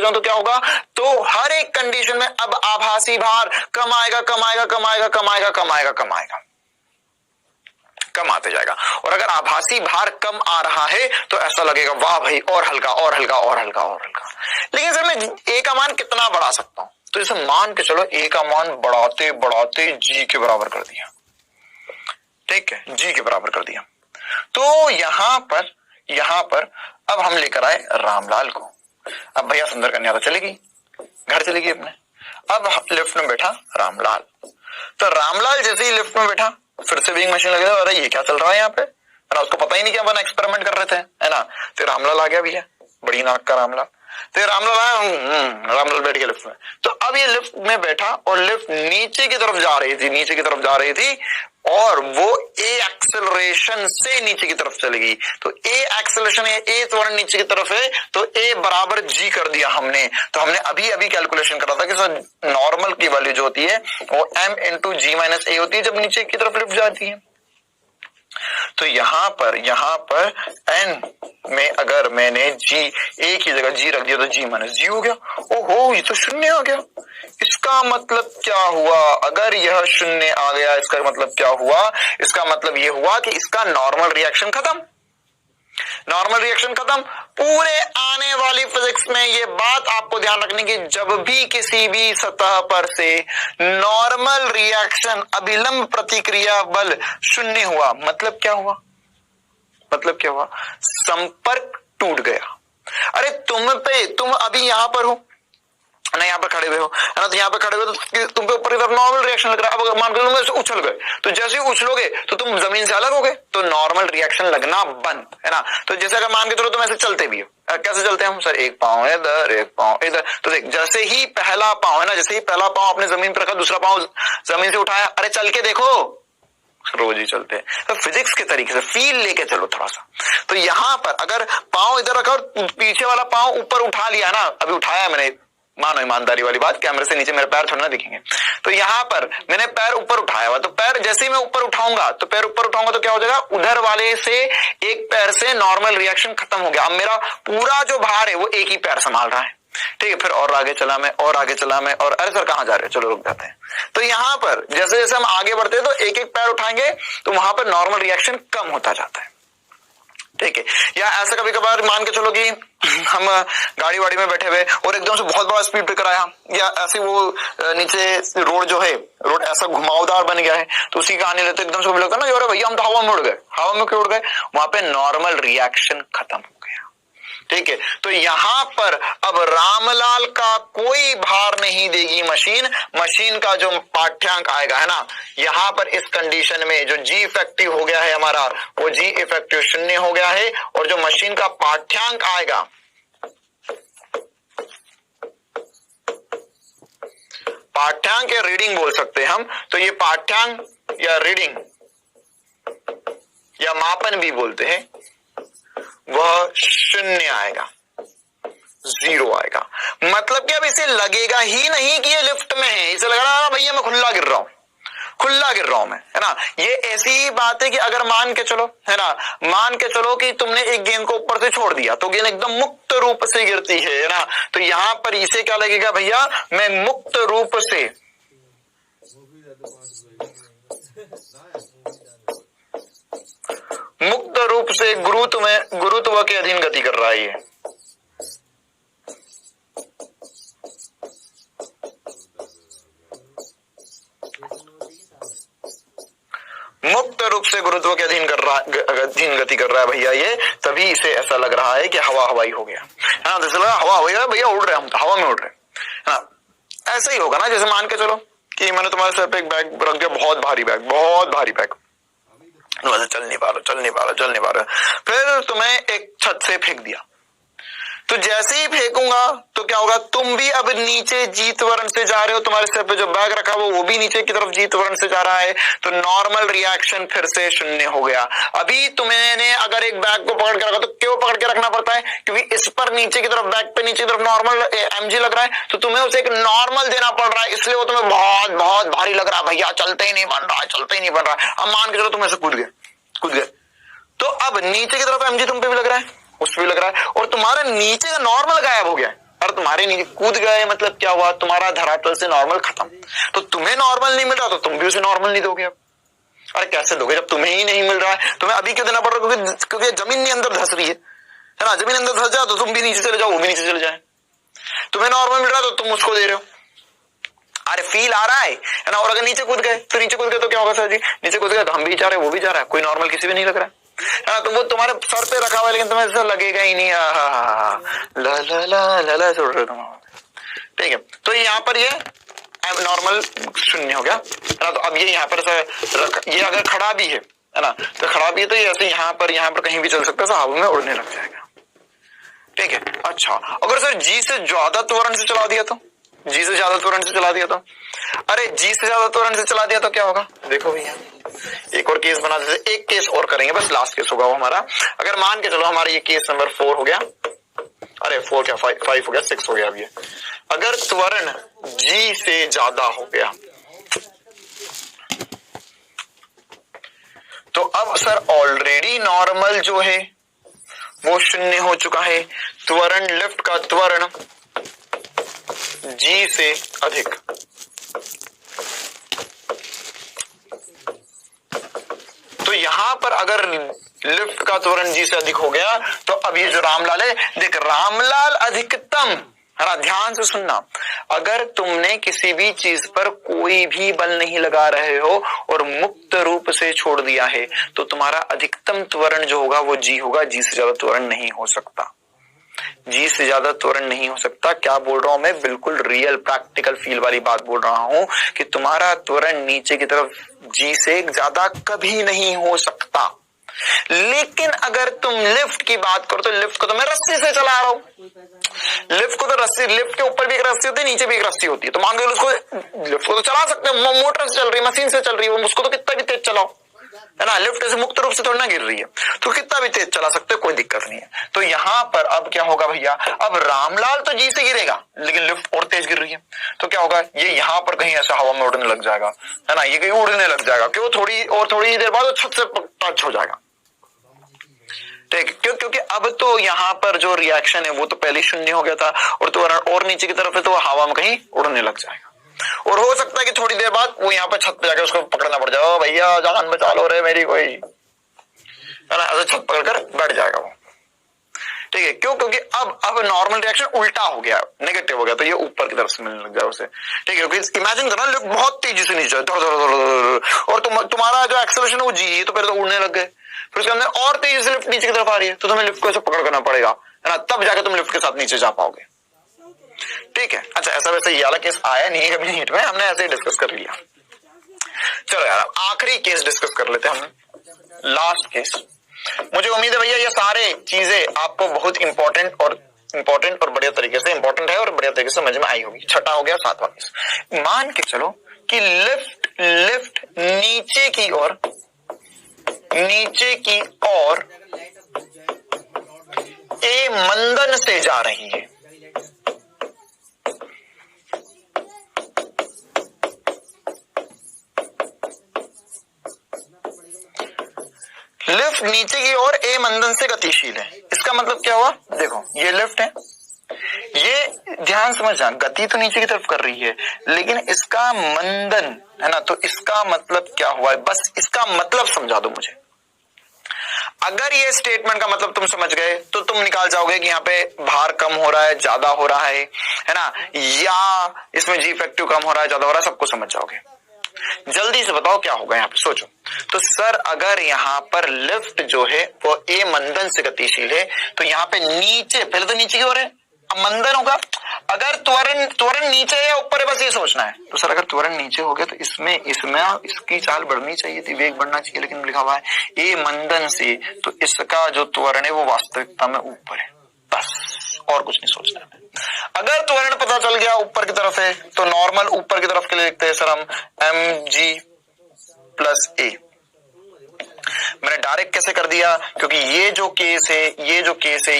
तो क्या होगा, तो हर एक कंडीशन में अब आभासी भार कम आएगा, कम आते जाएगा। और अगर आभासी भार कम आ रहा है तो ऐसा लगेगा वाह भाई और हल्का। लेकिन सर मैं ए का मान कितना बढ़ा सकता हूं, तो जैसे मान के चलो ए का मान बढ़ाते जी के बराबर कर दिया, ठीक है, जी के बराबर कर दिया। तो यहां पर अब हम लेकर आए रामलाल को। अब भैया सुंदर कन्या तो चली गई, घर चली गई अपने, अब लिफ्ट में बैठा रामलाल। तो रामलाल जैसे ही लिफ्ट में बैठा फिर से बीइंग मशीन लगे, अरे ये क्या चल रहा है यहाँ पे, है ना, उसको पता ही नहीं कि अपन एक्सपेरिमेंट कर रहे थे, है ना। तो रामलाल आ गया भैया, बड़ी नाक का रामलाल। तो रामलाल आया, रामलाल बैठ गया लिफ्ट में। तो अब ये लिफ्ट में बैठा और लिफ्ट नीचे की तरफ जा रही थी और वो ए एक्सेलरेशन से नीचे की तरफ चलेगी। तो ए एक्सेलरेशन है, ए त्वरण नीचे की तरफ है, तो ए बराबर जी कर दिया हमने। तो हमने अभी कैलकुलेशन करा था कि सर नॉर्मल की वैल्यू जो होती है वो m इंटू जी माइनस ए होती है जब नीचे की तरफ लिफ्ट जाती है। तो यहां पर n में अगर मैंने जी ए की जगह जी रख दिया तो जी माइनस जी हो गया। ओहो ये तो शून्य आ गया। इसका मतलब क्या हुआ, अगर यह शून्य आ गया इसका मतलब क्या हुआ, इसका मतलब यह हुआ कि इसका नॉर्मल रिएक्शन खत्म। पूरे आने वाली फिजिक्स में ये बात आपको ध्यान रखने की, जब भी किसी भी सतह पर से नॉर्मल रिएक्शन अभिलंब प्रतिक्रिया बल शून्य हुआ, मतलब क्या हुआ, संपर्क टूट गया। अरे तुम अभी यहां पर हो ना, यहाँ पे खड़े हुए हो, है ना, तो यहाँ पे खड़े हुए तो तुम पे ऊपर की तरफ नॉर्मल रिएक्शन लग रहा है। अब मान लो तुम उछल गए, तो जैसे ही उछलोगे तो तुम जमीन से अलग हो गए, तो नॉर्मल रिएक्शन लगना बंद, है ना। तो जैसे अगर मान के चलो तुम ऐसे चलते भी हो, कैसे चलते हैं हम सर, एक पाँव इधर एक पाँव इधर, तो देख जैसे ही पहला पाँव, है ना, जैसे ही पहला पाँव अपने जमीन पर रखा, दूसरा पाँव जमीन से उठाया, अरे चल के देखो, रोज ही चलते हैं। तो फिजिक्स के तरीके से फील लेके चलो थोड़ा सा। तो यहाँ पर अगर पाँव इधर रखा और पीछे वाला पाँव ऊपर उठा लिया ना, अभी उठाया मैंने, मानो ईमानदारी वाली बात, कैमरे से नीचे मेरे पैर थोड़ा ना दिखेंगे, तो यहाँ पर मैंने पैर ऊपर उठाया हुआ, तो पैर जैसे ही मैं ऊपर उठाऊंगा तो क्या हो जाएगा, उधर वाले से एक पैर से नॉर्मल रिएक्शन खत्म हो गया। अब मेरा पूरा जो भार है वो एक ही पैर संभाल रहा है, ठीक है। फिर और आगे चला मैं, और अरे सर कहाँ जा रहे हो, चलो रुक जाते हैं। तो यहाँ पर जैसे जैसे हम आगे बढ़ते हैं तो एक एक पैर उठाएंगे तो वहां पर नॉर्मल रिएक्शन कम होता जाता है, ठीक है। या ऐसा कभी कभार मान के चलो कि हम गाड़ी वाड़ी में बैठे हुए और एकदम से बहुत बड़ा स्पीड ब्रेकर आया, या ऐसे वो नीचे रोड जो है, रोड ऐसा घुमावदार बन गया है, तो उसी कहानी लेते एकदम से लगता है ना, अरे भैया हम तो हवा में उड़ गए। हवा में क्यों उड़ गए, वहां पे नॉर्मल रिएक्शन खत्म हो गया। ठीक है, तो यहां पर अब रामलाल का कोई भार नहीं देगी मशीन, मशीन का जो पाठ्यांक आएगा है ना, यहां पर इस कंडीशन में जो जी इफेक्टिव हो गया है हमारा, वो जी इफेक्टिव 0 हो गया है, और जो मशीन का पाठ्यांक आएगा, पाठ्यांक या रीडिंग बोल सकते हैं हम, तो ये पाठ्यांक या रीडिंग या मापन भी बोलते हैं, वह 0 आएगा, 0 आएगा। मतलब कि अब इसे लगेगा ही नहीं कि ये लिफ्ट में है, इसे लग रहा है भैया मैं खुला गिर रहा हूं, खुला गिर रहा हूं मैं, है ना। ये ऐसी ही बात है कि अगर मान के चलो, है ना, मान के चलो कि तुमने एक गेंद को ऊपर से छोड़ दिया तो गेंद एकदम मुक्त रूप से गिरती है ना, तो यहां पर इसे क्या लगेगा भैया, मैं मुक्त रूप से गुरुत्व के अधीन गति कर रहा है ये। मुक्त रूप से गुरुत्व के अधीन गति कर रहा है भैया ये, तभी इसे ऐसा लग रहा है कि हवा हवाई हो गया, है ना, तो हवा हवाई भैया उड़ रहे हम तो हवा में उड़ रहे, है ना। ऐसा ही होगा ना, जैसे मान के चलो कि मैंने तुम्हारे सर पे एक बैग रख दिया, बहुत भारी बैग, चल नहीं पा रहा, फिर तुम्हें एक छत से फेंक दिया, तो जैसे ही फेंकूंगा तो क्या होगा, तुम भी अब नीचे जीत वर्ण से जा रहे हो, तुम्हारे सर पे जो बैग रखा वो भी नीचे की तरफ जीत वर्ण से जा रहा है, तो नॉर्मल रिएक्शन फिर से 0 हो गया। अभी तुमने अगर एक बैग को पकड़ के रखा, तो क्यों पकड़ के रखना पड़ता है, क्योंकि इस पर नीचे की तरफ, बैग पे नीचे की तरफ नॉर्मल mg लग रहा है, तो तुम्हें उसे एक नॉर्मल देना पड़ रहा है, इसलिए वो तुम्हें बहुत बहुत भारी लग रहा है, भैया चलते ही नहीं बन रहा है। अब मान के चलो तुम ऐसे कूद गए, तो अब नीचे की तरफ mg तुम पे भी लग रहा है, उस पे लग रहा है, और तुम्हारा नीचे का नॉर्मल गायब हो गया। और तुम्हारे नीचे कूद गए मतलब क्या हुआ, तुम्हारा धरातल से नॉर्मल खत्म, तो तुम्हें नॉर्मल नहीं मिल रहा तो तुम भी उसे नॉर्मल नहीं दोगे। अब अरे कैसे दोगे जब तुम्हें ही नहीं मिल रहा है, तुम्हें अभी क्यों देना पड़ रहा है, क्योंकि जमीन नहीं अंदर धस रही है ना, जमीन अंदर धस जाओ तो तुम भी नीचे चले जाओ, वो भी नीचे चले जाए। तुम्हें नॉर्मल मिल रहा है तो तुम उसको दे रहे हो, अरे फील आ रहा है ना। और अगर नीचे कूद गए तो क्या होगा सर जी, नीचे कूद गए तो हम भी जा रहे हैं, वो भी जा रहा है, कोई नॉर्मल किसी भी नहीं लग रहा है, तो वो तुम्हारे सर पे रखा हुआ है, लेकिन तुम्हें ऐसा लगेगा ही नहीं, ला छोड़ रहे तुम, ठीक है। तो यहाँ पर ये नॉर्मल 0 हो गया, है ना। तो अब ये यहाँ पर ये अगर खड़ा भी है ना, तो खड़ा भी है तो ये ऐसे यहाँ पर कहीं भी चल सकता है, हवा में उड़ने लग जाएगा, ठीक है। अच्छा, अगर सर जी से ज्यादा त्वरण से चला दिया तो, जी से ज्यादा त्वरण से चला दिया तो, अरे जी से ज्यादा त्वरण से चला दिया तो क्या होगा, देखो भैया एक और केस बना देते, एक केस और करेंगे, बस लास्ट केस होगा वो हमारा। अगर मान के चलो हमारा ये केस नंबर 4 हो गया, अरे 4 क्या 5 हो गया, 6 हो गया। अब ये अगर त्वरण जी से ज्यादा हो गया तो अब सर ऑलरेडी नॉर्मल जो है वो 0 हो चुका है, त्वरण लिफ्ट का त्वरण जी से अधिक, तो यहां पर अगर लिफ्ट का त्वरण जी से अधिक हो गया तो अब ये जो रामलाल है, देख रामलाल अधिकतम, है ना, ध्यान से सुनना, अगर तुमने किसी भी चीज पर कोई भी बल नहीं लगा रहे हो और मुक्त रूप से छोड़ दिया है तो तुम्हारा अधिकतम त्वरण जो होगा वो जी होगा, जी से ज्यादा त्वरण नहीं हो सकता, जी से ज्यादा त्वरण नहीं हो सकता। क्या बोल रहा हूं मैं, बिल्कुल रियल प्रैक्टिकल फील वाली बात बोल रहा हूं कि तुम्हारा त्वरण नीचे की तरफ जी से ज्यादा कभी नहीं हो सकता। लेकिन अगर तुम लिफ्ट की बात करो तो लिफ्ट को तो मैं रस्सी से चला रहा हूं, लिफ्ट को तो रस्सी, लिफ्ट के ऊपर भी एक रस्सी होती है, नीचे भी एक रस्सी होती है, तो मान लो उसको, लिफ्ट को तो चला सकते हो, मोटर से चल रही है, मशीन से चल रही है, उसको तो कितना भी तेज चलाओ, है ना, लिफ्ट से मुक्त रूप से थोड़ी ना गिर रही है, तो कितना भी तेज चला सकते हो, कोई दिक्कत नहीं है। तो यहां पर अब क्या होगा भैया, अब रामलाल तो जी से गिरेगा लेकिन लिफ्ट और तेज गिर रही है, तो क्या होगा, ये यहां पर कहीं ऐसा हवा में उड़ने लग जाएगा, है ना, ये कहीं उड़ने लग जाएगा, क्यों, थोड़ी देर बाद छत से टच हो जाएगा, ठीक, क्योंकि अब तो यहाँ पर जो रिएक्शन है वो तो पहले 0 हो गया था, और तो और नीचे की तरफ है तो वो हवा में कहीं उड़ने लग जाएगा, और हो सकता है कि थोड़ी देर बाद वो यहाँ पर छत पे जाकर उसको पकड़ना पड़ जाए, भैया जान बचा लो रे मेरी कोई, है ना, ऐसे छत पकड़कर बैठ जाएगा वो, ठीक है। क्यों, क्योंकि अब नॉर्मल रिएक्शन उल्टा हो गया, नेगेटिव हो गया, तो ये ऊपर की तरफ से मिलने लग जाए उसे, ठीक है। क्योंकि इमेजिन करना लिफ्ट बहुत तेजी से नीचे और तुम्हारा जो एक्सेलरेशन है वो जी, तो पहले तो उड़ने लग गए, फिर उसके अंदर और तेजी से लिफ्ट नीचे की तरफ आ रही है, तो तुम्हें लिफ्ट को ऐसे पकड़ करना पड़ेगा, है ना, तब जाके तुम लिफ्ट के साथ नीचे जा पाओगे। ठीक है, अच्छा ऐसा वैसे ये वाला केस आया नहीं है कभी नीट में, हमने ऐसे ही डिस्कस कर लिया। चलो यार आखिरी केस डिस्कस कर लेते हैं हम, लास्ट केस। मुझे उम्मीद है भैया ये सारे चीजें आपको बहुत इंपॉर्टेंट और बढ़िया तरीके से, इंपॉर्टेंट है और बढ़िया तरीके से समझ में आई होगी। छठा हो गया, सातवां केस। मान के चलो कि लिफ्ट नीचे की ओर ए मंदन से जा रही है। लिफ्ट नीचे की ओर ए मंदन से गतिशील है। इसका मतलब क्या हुआ, देखो ये लिफ्ट है, ये ध्यान समझना, गति तो नीचे की तरफ कर रही है लेकिन इसका मंदन है ना, तो इसका मतलब क्या हुआ है, बस इसका मतलब समझा दो मुझे। अगर ये स्टेटमेंट का मतलब तुम समझ गए तो तुम निकाल जाओगे कि यहाँ पे भार कम हो रहा है, ज्यादा हो रहा है ना, या इसमें जी इफेक्टिव कम हो रहा है, ज्यादा हो रहा है, सबको समझ जाओगे। जल्दी से बताओ क्या होगा यहाँ पे, सोचो। तो सर अगर यहाँ पर लिफ्ट जो है वो ए मंदन से गतिशील है तो यहाँ पे नीचे, पहले तो नीचे की ओर है, अब मंदन होगा। अगर त्वरण नीचे है या ऊपर है, बस ये सोचना है। तो सर अगर त्वरण नीचे हो गया तो इसमें इसकी चाल बढ़नी चाहिए थी, वेग बढ़ना चाहिए, लेकिन लिखा हुआ है ए मंदन से, तो इसका जो त्वरण है वो वास्तविकता में ऊपर है, बस और कुछ नहीं सोचना है। अगर त्वरण पता चल गया ऊपर की तरफ है तो नॉर्मल ऊपर की तरफ के लिए लिखते हैं सर हम mg प्लस ए। मैंने डायरेक्ट कैसे कर दिया, क्योंकि ये जो केस है,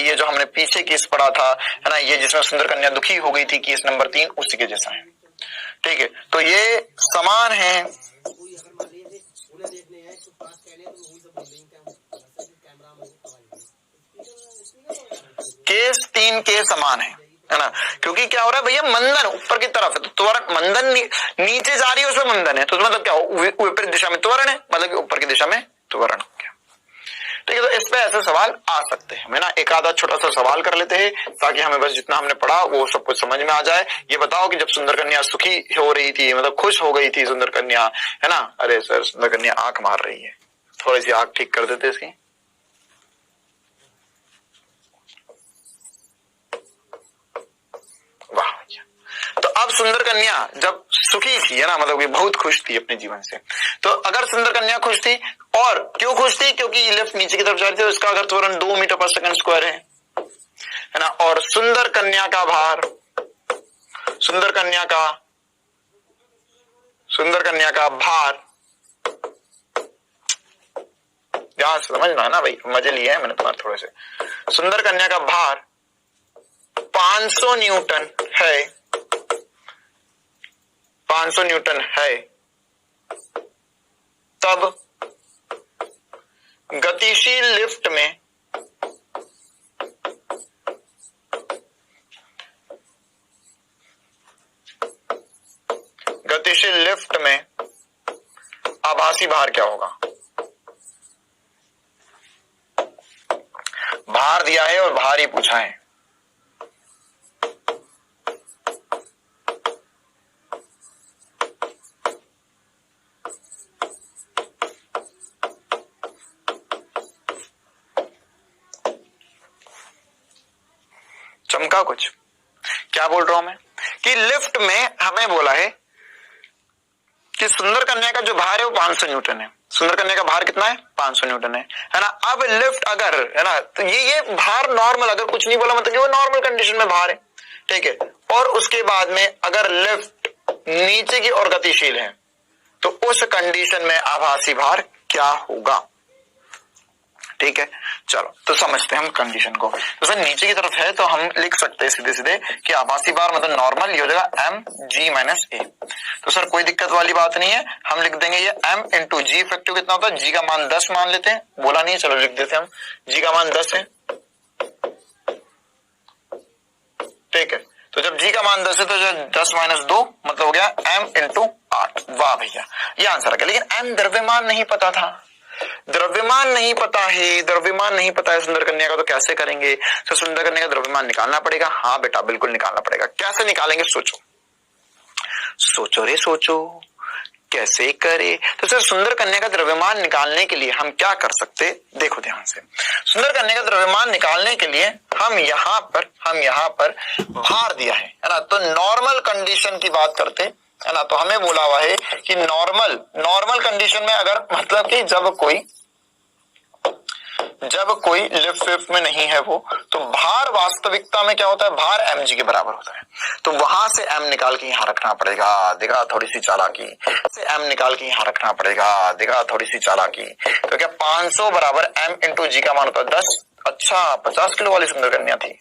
ये जो हमने पीछे केस पढ़ा था है ना, ये जिसमें सुंदर कन्या दुखी हो गई थी, केस नंबर 3, उसी के जैसा है। ठीक है, तो ये समान है, केस 3 के समान है ना, क्योंकि क्या हो रहा है भैया, मंदन ऊपर की तरफ है तो त्वरण, मंदन नीचे जा रही है उसमें मंदन है, तो मतलब क्या हो, विपरीत दिशा में त्वरण है, मतलब कि ऊपर की दिशा में त्वरण हो गया। ठीक है, तो इस पे ऐसे सवाल आ सकते हैं, है ना। एक आधा छोटा सा सवाल कर लेते हैं ताकि हमें बस जितना हमने पढ़ा वो सब कुछ समझ में आ जाए। ये बताओ कि जब सुंदर कन्या सुखी हो रही थी, मतलब खुश हो गई थी सुंदर कन्या, है ना, अरे सर सुंदर कन्या आंख मार रही है, थोड़ी सी आंख ठीक कर देते इसकी। वाह, तो अब सुंदर कन्या जब सुखी थी, है ना, मतलब कि बहुत खुश थी अपने जीवन से, तो अगर सुंदर कन्या खुश थी, और क्यों खुश थी, क्योंकि लिफ्ट नीचे की तरफ जा रही थी, तो इसका अगर त्वरण 2 मीटर पर सेकंड स्क्वायर है ना, और सुंदर कन्या का भार, सुंदर कन्या का भार, ध्यान से समझना है ना भाई, मजे लिए हैं मैंने तुम्हारे थोड़े से। सुंदर कन्या का भार 500 न्यूटन है, 500 न्यूटन है, तब गतिशील लिफ्ट में आभासी भार क्या होगा। भार दिया है और भार ही पूछा है। चमका कुछ, क्या बोल रहा हूं मैं, कि लिफ्ट में हमें बोला है कि सुंदर कन्या का जो भार है वो 500 न्यूटन है। सुंदर कन्या का भार कितना है, 500 न्यूटन है ना। अब लिफ्ट अगर, है ना, तो ये भार नॉर्मल, अगर कुछ नहीं बोला मतलब कि वो नॉर्मल कंडीशन में भार है। ठीक है, और उसके बाद में अगर लिफ्ट नीचे की ओर गतिशील है तो उस कंडीशन में आभासी भार क्या होगा। ठीक है, चलो तो समझते हैं हम कंडीशन को। तो सर नीचे की तरफ है तो हम लिख सकते हैं सीधे सीधे कि आभासी भार मतलब नॉर्मल, ये हो जाएगा mg माइनस ए। तो सर कोई दिक्कत वाली बात नहीं है, हम लिख देंगे ये m इंटू जी इफेक्टिव कितना होता है, जी का मान 10 मान लेते हैं, बोला नहीं, चलो लिख देते हैं हम, जी का मान 10 है। ठीक है, तो जब जी का मान 10 है तो 10 माइनस 2 मतलब हो गया m इंटू 8। वाह भैया, ये आंसर आ गया। लेकिन m द्रव्यमान नहीं पता था, द्रव्यमान नहीं पता है सुंदर कन्या का, तो कैसे करेंगे। तो सुंदर कन्या का द्रव्यमान निकालना पड़ेगा। हाँ बेटा बिल्कुल निकालना पड़ेगा। कैसे निकालेंगे, सोचो रे सोचो, कैसे करे? तो सर सुंदर कन्या का द्रव्यमान निकालने के लिए हम क्या कर सकते? देखो ध्यान से, सुंदर कन्या का द्रव्यमान निकालने के लिए हम यहाँ पर भार दिया है ना, तो नॉर्मल कंडीशन की बात करते है ना, तो हमें बोला हुआ है कि नॉर्मल कंडीशन में अगर मतलब कि जब कोई लिफ्ट में नहीं है वो, तो भार वास्तविकता में क्या होता है? भार mg के बराबर होता है। तो वहां से m निकाल के यहाँ रखना पड़ेगा, देखा थोड़ी सी चालाकी से, m निकाल के यहाँ रखना पड़ेगा, देखा थोड़ी सी चालाकी। तो क्या 500 बराबर m इंटू जी का मान होता है 10। अच्छा 50 किलो वाली सुंदर कन्या थी,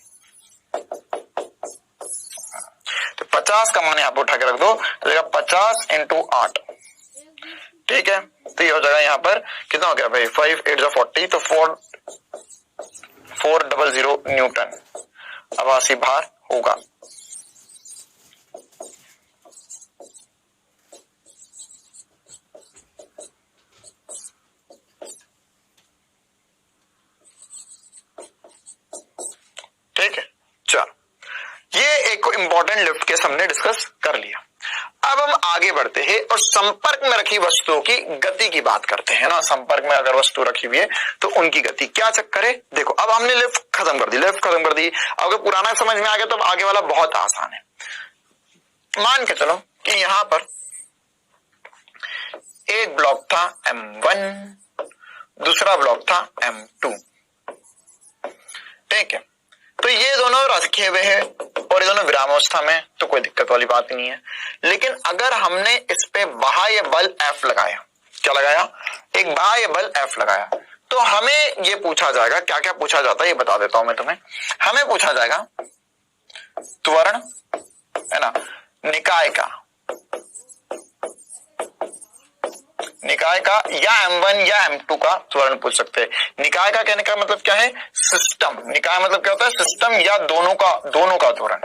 तो 50 का मान यहाँ पे उठा के रख दो, तो 50 इंटू 8, ठीक है। तो ये हो जाएगा यहाँ पर कितना हो गया भाई? 5 8 40, तो 400 न्यूटन आभासी भार होगा। ठीक है, चलो ये एक इंपॉर्टेंट लिफ्ट केस हमने डिस्कस कर लिया। अब हम आगे बढ़ते हैं और संपर्क में रखी वस्तुओं की गति की बात करते हैं ना। संपर्क में अगर वस्तु रखी हुई है तो उनकी गति क्या चक्कर है? देखो अब हमने लिफ्ट खत्म कर दी। अगर पुराना समझ में आ गया तो अब आगे वाला बहुत आसान है। मान के चलो कि यहां पर एक ब्लॉक था M1, दूसरा ब्लॉक था M2, ठीक है। तो ये दोनों रखे हुए हैं और ये दोनों विरामावस्था में, तो कोई दिक्कत वाली बात नहीं है। लेकिन अगर हमने इस पे बाह्य बल F लगाया, क्या लगाया? एक बाह्य बल F लगाया, तो हमें ये पूछा जाएगा, क्या क्या पूछा जाता है ये बता देता हूं मैं तुम्हें। हमें पूछा जाएगा त्वरण, है ना, निकाय का या M1 या M2 का त्वरण पूछ सकते हैं। निकाय का कहने का मतलब क्या है? सिस्टम। निकाय मतलब क्या होता है? सिस्टम या दोनों का त्वरण,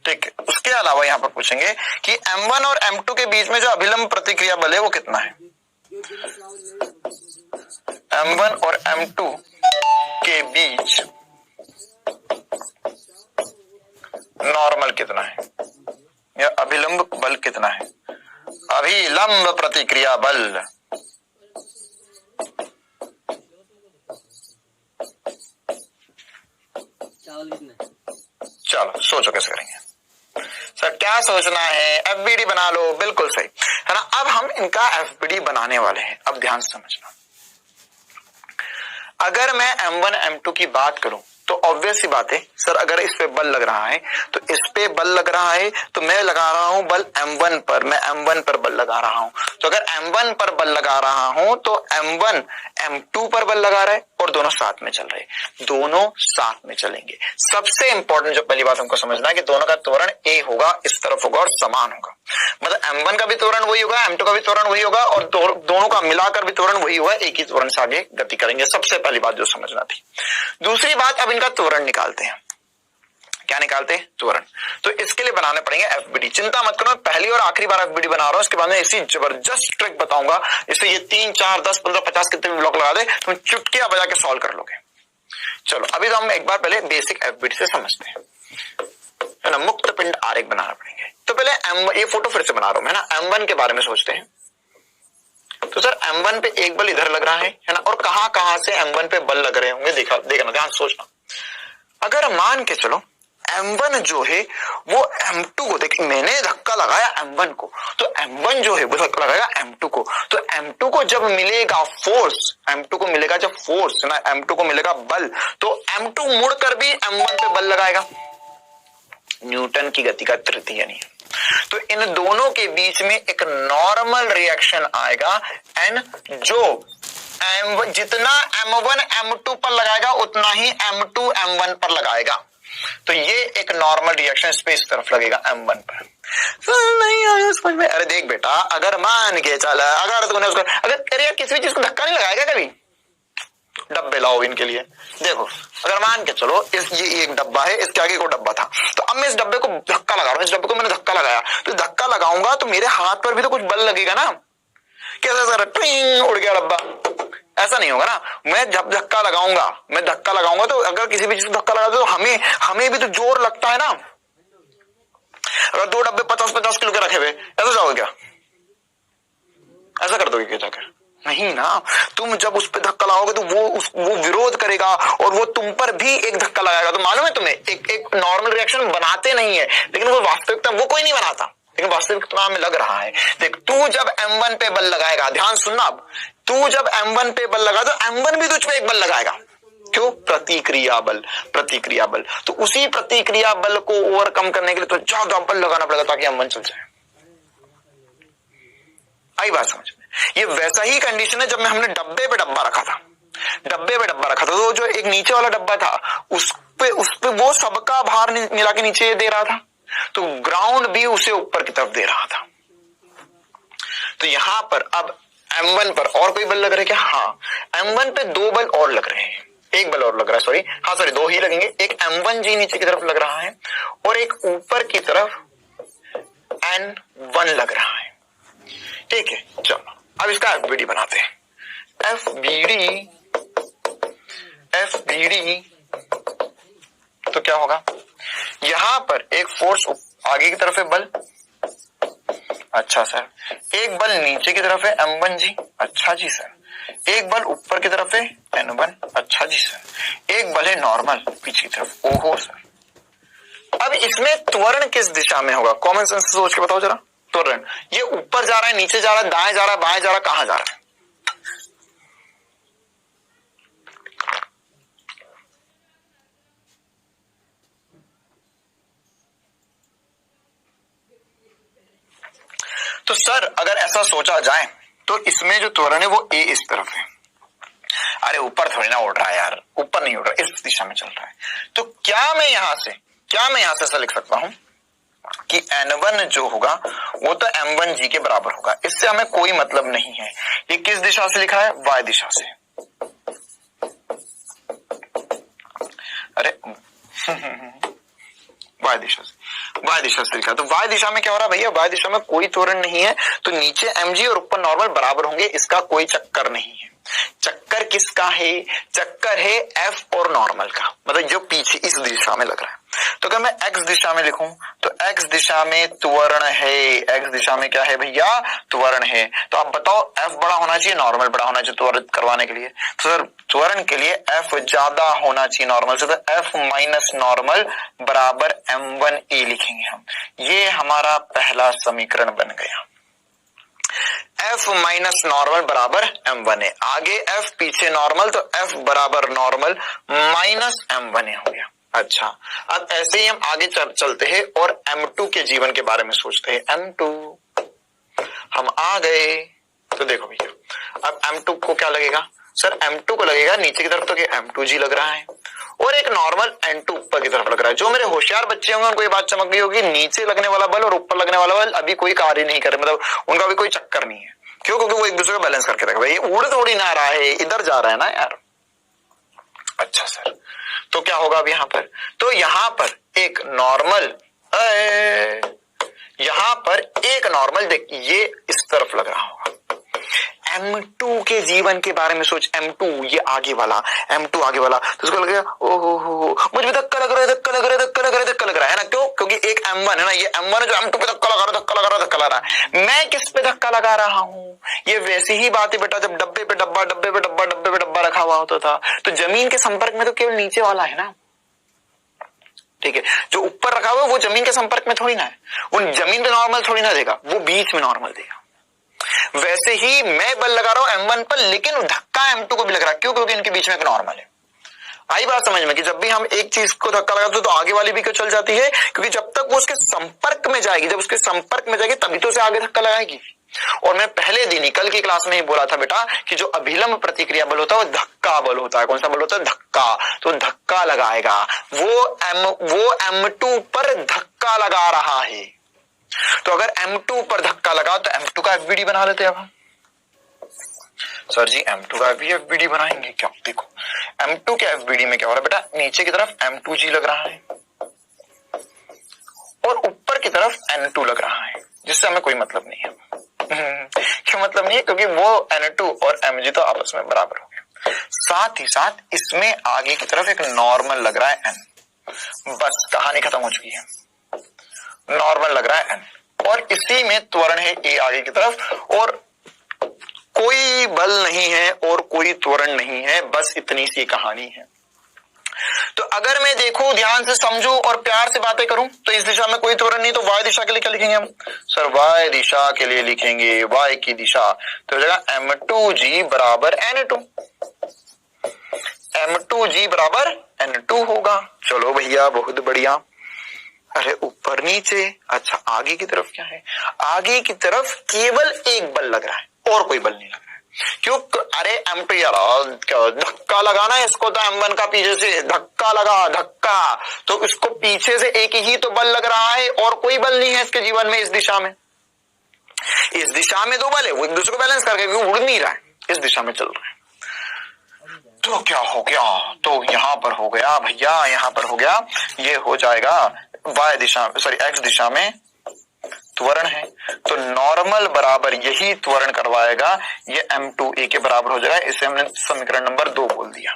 ठीक है। उसके अलावा यहां पर पूछेंगे कि M1 और M2 के बीच में जो अभिलंब प्रतिक्रिया बल है वो कितना है? M1 और M2 के बीच नॉर्मल कितना है या अभिलंब बल कितना है? अभिलंब प्रतिक्रिया बल चलो सोचो कैसे करेंगे सर, क्या सोचना है? एफबीडी बना लो, बिल्कुल सही है ना। अब हम इनका एफबीडी बनाने वाले हैं। अब ध्यान से समझना, अगर मैं M1 M2 की बात करूं तो ऑब्वियस सी बात है सर, अगर इस पे बल लग रहा है तो इस पे बल लग रहा है, तो मैं लगा रहा हूं बल M1 पर, मैं M1 पर बल लगा रहा हूं। तो अगर M1 पर बल लगा रहा हूं तो M1 M2 पर बल लगा रहा है और दोनों साथ में चल रहे, दोनों साथ में चलेंगे। सबसे इंपॉर्टेंट जो पहली बात हमको समझना है कि दोनों का त्वरण A होगा, इस तरफ होगा और समान होगा। मतलब M1 का भी त्वरण वही होगा, M2 का भी त्वरण वही होगा और दोनों का मिलाकर भी त्वरण वही होगा, एक ही त्वरण से आगे गति करेंगे। सबसे पहली बात जो समझना थी। दूसरी बात, अब इनका त्वरण निकालते हैं। क्या निकालते हैं? त्वरण। तो इसके लिए बनाने पड़ेंगे एफबीडी। चिंता मत करो, पहली और आखिरी बार एफबीडी बना रहा हूं, इसके बाद में ऐसी जबरदस्त ट्रिक बताऊंगा, इससे ये 3 4 10 15 50 कितने भी ब्लॉक लगा दे, तुम चुटकियां बजा के सॉल्व कर लोगे। चलो अभी तो हम एक बार पहले बेसिक एफबीडी से समझते हैं, है ना। मुक्त पिंड आरेख बनाना पड़ेंगे। तो पहले ये फोटो फिर से बना रहा हूं मैं ना, M1 के बारे में सोचते हैं। तो सर M1 पे एक बल इधर लग रहा है ना, और कहां से M1 पे बल लग रहे होंगे देखना, ध्यान सोचना। अगर मान के चलो M1 जो है वो M2 को, देख मैंने धक्का लगाया M1 को, तो M1 जो है वो धक्का लगाएगा M2 को। तो M2 को जब मिलेगा फोर्स, M2 को मिलेगा जब फोर्स ना, M2 को मिलेगा बल, तो M2 मुड़कर भी M1 पे बल लगाएगा। न्यूटन की गति का तृतीय नियम। तो इन दोनों के बीच में एक नॉर्मल रिएक्शन आएगा एन, जो जितना M1 M2 पर लगाएगा उतना ही M2 M1 पर लगाएगा। तो ये एक नॉर्मल रिएक्शन इस तरफ लगेगा M1 पर। नहीं आया समझ में? अरे देख बेटा, अगर मान के चला, अगर तूने उसको, अगर किसी भी चीज को धक्का नहीं लगाएगा कभी, डब्बे लाओ इनके लिए। देखो अगर मान के चलो ये एक डब्बा है, इसके आगे को डब्बा था, तो अब मैं इस डब्बे को धक्का लगा रहा हूं, इस डब्बे को मैंने धक्का लगाया, तो धक्का लगाऊंगा तो मेरे हाथ पर भी तो कुछ बल लगेगा ना। कैसे सर? ट्रिंग उड़ गया डब्बा, ऐसा नहीं होगा ना। मैं जब धक्का लगाऊंगा तो अगर किसी भी चीज को धक्का लगा तो हमें भी तो जोर लगता है ना। अगर 2 डब्बे 50-50 किलो के रखे हुए, ऐसा जाओगे क्या? ऐसा कर दोगे क्या जाकर? नहीं ना। तुम जब उस पर धक्का लगाओगे तो वो विरोध करेगा और वो तुम पर भी एक धक्का लगाएगा। तो मालूम है तुम्हें, एक नॉर्मल रिएक्शन बनाते नहीं है, लेकिन वो वास्तविकता वो कोई नहीं बनाता, लेकिन वास्तविकता में लग रहा है। देख, तू जब M1 पे बल लगाएगा, ध्यान सुनना, अब तू जब M1 पे बल लगा तो M1 भी तुझ पे एक बल लगाएगा। क्यों? प्रतिक्रिया बल। प्रतिक्रिया बल, तो उसी प्रतिक्रिया बल को ओवरकम करने के लिए तो ज्यादा बल लगाना पड़ेगा ताकि M1 चल जाए। आई बात समझ में? ये वैसा ही कंडीशन है जब हमने डब्बे पे डब्बा रखा था। डब्बे पे डब्बा रखा था तो जो एक नीचे वाला डब्बा था उस पे वो सबका भार मिला के नीचे दे रहा था, तो ग्राउंड भी उसे ऊपर की तरफ दे रहा था। तो यहां पर अब M1 पर और कोई बल लग रहा है क्या? हाँ, M1 पे 2 बल और लग रहे हैं, एक बल और लग रहा है, सॉरी, हाँ सॉरी 2 ही लगेंगे। एक M1G नीचे की तरफ लग रहा है और एक ऊपर की तरफ N1 लग रहा है। ठीक है, चलो अब इसका FBD बनाते हैं। FBD तो क्या होगा? यहां पर एक फोर्स आगे की तरफ है बल, अच्छा सर। एक बल नीचे की तरफ है M1G, अच्छा जी सर। एक बल ऊपर की तरफ है N1, अच्छा जी सर। एक बल है नॉर्मल पीछे की तरफ, ओहो सर। अब इसमें त्वरण किस दिशा में होगा? कॉमन सेंस से सोच के बताओ जरा। त्वरण ये ऊपर जा रहा है, नीचे जा रहा है, दाएं जा रहा है, बाएं जा रहा है, कहां जा रहा है? तो सर अगर ऐसा सोचा जाए तो इसमें जो त्वरण है वो A इस तरफ है। अरे ऊपर थोड़ी ना उड़ रहा है यार, ऊपर नहीं उड़ रहा, इस दिशा में चल रहा है। तो क्या मैं यहां से ऐसा लिख सकता हूं कि N1 जो होगा वो तो M1G के बराबर होगा। इससे हमें कोई मतलब नहीं है। ये किस दिशा से लिखा है? Y दिशा से। अरे Y दिशा से लिखा। तो Y दिशा में क्या हो रहा है भैया? Y दिशा में कोई त्वरण नहीं है, तो नीचे mg और ऊपर नॉर्मल बराबर होंगे, इसका कोई चक्कर नहीं है। चक्कर किसका है? चक्कर है F और नॉर्मल का, मतलब जो पीछे इस दिशा में लग रहा है। तो अगर मैं x दिशा में लिखूं तो x दिशा में त्वरण है। x दिशा में क्या है भैया? त्वरण है। तो आप बताओ F बड़ा होना चाहिए, नॉर्मल बड़ा होना चाहिए त्वरित करवाने के लिए? तो सर त्वरण के लिए F ज्यादा होना चाहिए नॉर्मल से, तो F माइनस नॉर्मल बराबर M1A लिखेंगे हम। ये हमारा पहला समीकरण बन गया। F माइनस नॉर्मल बराबर M1A। आगे F पीछे नॉर्मल, तो F बराबर नॉर्मल माइनस M1A हो गया। अच्छा, अब ऐसे ही हम आगे चलते हैं और M2 के जीवन के बारे में सोचते हैं। M2 हम आ गए, तो देखो भैया अब M2 को क्या लगेगा? सर M2 को लगेगा नीचे की तरफ तो क्या M2G लग रहा है और एक नॉर्मल N2 ऊपर की तरफ लग रहा है। जो मेरे होशियार बच्चे होंगे उनको ये बात चमक गई होगी, नीचे लगने वाला बल और ऊपर लगने वाला बल अभी कोई कार्य नहीं कर रहे, मतलब उनका भी कोई चक्कर नहीं है। क्यों? क्योंकि वो एक दूसरे को बैलेंस करके रखे। ये उड़ थोड़ी ना रहा है, इधर जा रहा है ना यार। अच्छा सर, तो क्या होगा अब यहां पर? तो यहां पर एक नॉर्मल, यहां पर एक नॉर्मल, देख ये इस तरफ लग रहा होगा। M2 के जीवन के बारे में सोच। M2 ये आगे वाला, M2 आगे वाला, तो उसको लगेगा ओहो मुझे धक्का लग रहा है, धक्का लग रहा है, धक्का लग रहा है, धक्का लग रहा है ना? क्यों? क्योंकि एक M1 है ना, ये M1 है जो M2 पे धक्का लगा रहा है, धक्का लगा रहा है, धक्का लगा रहा है। मैं किस पे धक्का लगा रहा हूं? ये वैसी ही बात है बेटा जब डब्बे पे डब्बा, डब्बे पे डब्बा, डब्बे पे डब्बा रखा हुआ होता था। तो जमीन के संपर्क में तो केवल नीचे वाला है ना, ठीक है? जो ऊपर रखा हुआ है वो जमीन के संपर्क में थोड़ी ना है, वो जमीन पे नॉर्मल थोड़ी ना देगा, वो बीच में नॉर्मल देगा। वैसे ही मैं बल लगा रहा हूं M1 पर, लेकिन धक्का M2 को भी लग रहा है। क्यों? क्योंकि इनके बीच में एक नॉर्मल है। आई बात समझ में कि जब भी हम एक चीज को धक्का लगाते हैं तो आगे वाली भी क्यों चल जाती है? क्योंकि जब तक वो उसके संपर्क में जाएगी, जब उसके संपर्क में जाएगी तभी तो उसे आगे धक्का लगाएगी। और मैं पहले दिन ही कल की क्लास में ही बोला था बेटा कि जो अभिलंब प्रतिक्रिया बल होता है वो धक्का बल होता है। कौन सा बल होता है? धक्का। तो धक्का लगाएगा, वो M2 पर धक्का लगा रहा है। तो अगर M2 पर धक्का लगा तो M2 का FBD बना लेते हैं अब हम। सर जी M2 का भी FBD बनाएंगे क्या? देखो M2 के FBD में क्या हो रहा है बेटा? नीचे की तरफ M2G लग रहा है और ऊपर की तरफ N2 लग रहा है, जिससे हमें कोई मतलब नहीं है। क्यों मतलब नहीं है? क्योंकि वो N2 और mg तो आपस में बराबर हो गए। साथ ही साथ इसमें आगे की तरफ एक नॉर्मल लग रहा है N। बस कहानी खत्म हो चुकी है। नॉर्मल लग रहा है n, और इसी में त्वरण है a आगे की तरफ, और कोई बल नहीं है और कोई त्वरण नहीं है, बस इतनी सी कहानी है। तो अगर मैं देखूं, ध्यान से समझूं और प्यार से बातें करूं, तो इस दिशा में कोई त्वरण नहीं, तो y दिशा के लिए क्या लिखेंगे हम? सर y दिशा के लिए लिखेंगे y की दिशा, तो हो जाएगा m2g बराबर n2, m2g बराबर n2 होगा। चलो भैया बहुत बढ़िया। अरे ऊपर नीचे, अच्छा आगे की तरफ क्या है? आगे की तरफ केवल एक बल लग रहा है और कोई बल नहीं लग रहा है। क्यों? अरे M2 यार धक्का लगाना है इसको, तो M1 का पीछे से धक्का लगा, धक्का, तो इसको पीछे से एक ही तो बल लग रहा है और कोई बल नहीं है इसके जीवन में। इस दिशा में, इस दिशा में दो बल है, वो एक दूसरे को बैलेंस करके, वो उड़ नहीं रहा है, इस दिशा में चल रहा है। तो क्या हो गया? तो यहां पर हो गया भैया, यहां पर हो गया, ये हो जाएगा y दिशा, सॉरी x दिशा में त्वरण है, तो नॉर्मल बराबर यही त्वरण करवाएगा, ये m2a के बराबर हो जाएगा। इसे हमने समीकरण नंबर 2 बोल दिया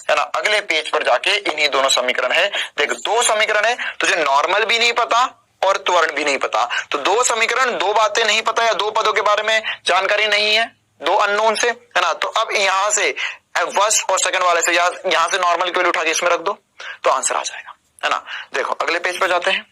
है ना। अगले पेज पर जाके इन्हीं दोनों समीकरण है, देख दो समीकरण है, तुझे नॉर्मल भी नहीं पता और त्वरण भी नहीं पता, तो दो समीकरण, दो बातें नहीं पता या दो पदों के बारे में जानकारी नहीं है, दो अननोन से, है ना। तो अब यहां से फर्स्ट और सेकंड वाले से यहां से नॉर्मल की वैल्यू उठा के इसमें रख दो, तो आंसर आ जाएगा, है ना। देखो अगले पेज पर जाते हैं।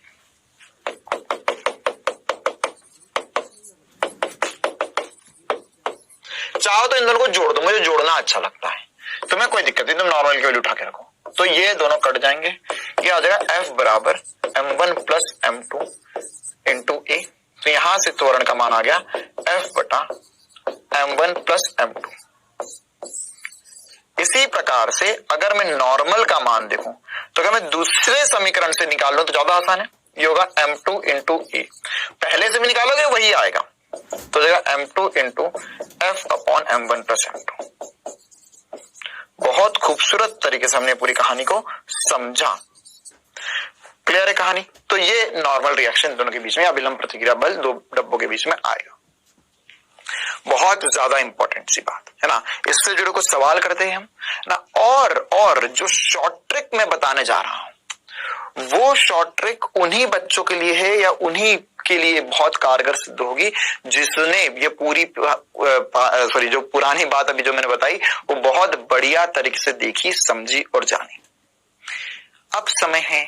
चाहो तो इन दोनों को जोड़ दो, मुझे जोड़ना अच्छा लगता है, तुम्हें कोई दिक्कत नहीं, तुम नॉर्मल की वैल्यू उठा के रखो, तो ये दोनों कट जाएंगे, ये आ जाएगा f बराबर m1 plus m2 into a, तो यहां से त्वरण का मान आ गया f बटा m1 प्लस m2। इसी प्रकार से अगर मैं नॉर्मल का मान देखूं, तो अगर मैं दूसरे समीकरण से निकाल लूं तो ज्यादा आसान है, ये होगा m2 इंटू a, पहले से भी निकालोगे वही आएगा, तो जाएगा m2 into f upon m1 plus m2। बहुत खूबसूरत तरीके से हमने पूरी कहानी को समझा। क्लियर है कहानी? तो ये नॉर्मल रिएक्शन दोनों के बीच में, अभिलंब प्रतिक्रिया बल दो डब्बों के बीच में आएगा। बहुत ज्यादा इंपॉर्टेंट सी बात है ना, इससे जुड़े कुछ सवाल करते हैं हम ना। और जो शॉर्ट ट्रिक मैं बताने जा रहा हूं, वो शॉर्ट ट्रिक उन्हीं बच्चों के लिए है या उन्हीं के लिए बहुत कारगर सिद्ध होगी जिसने ये पूरी जो पुरानी बात अभी जो मैंने बताई वो बहुत बढ़िया तरीके से देखी, समझी और जानी। अब समय है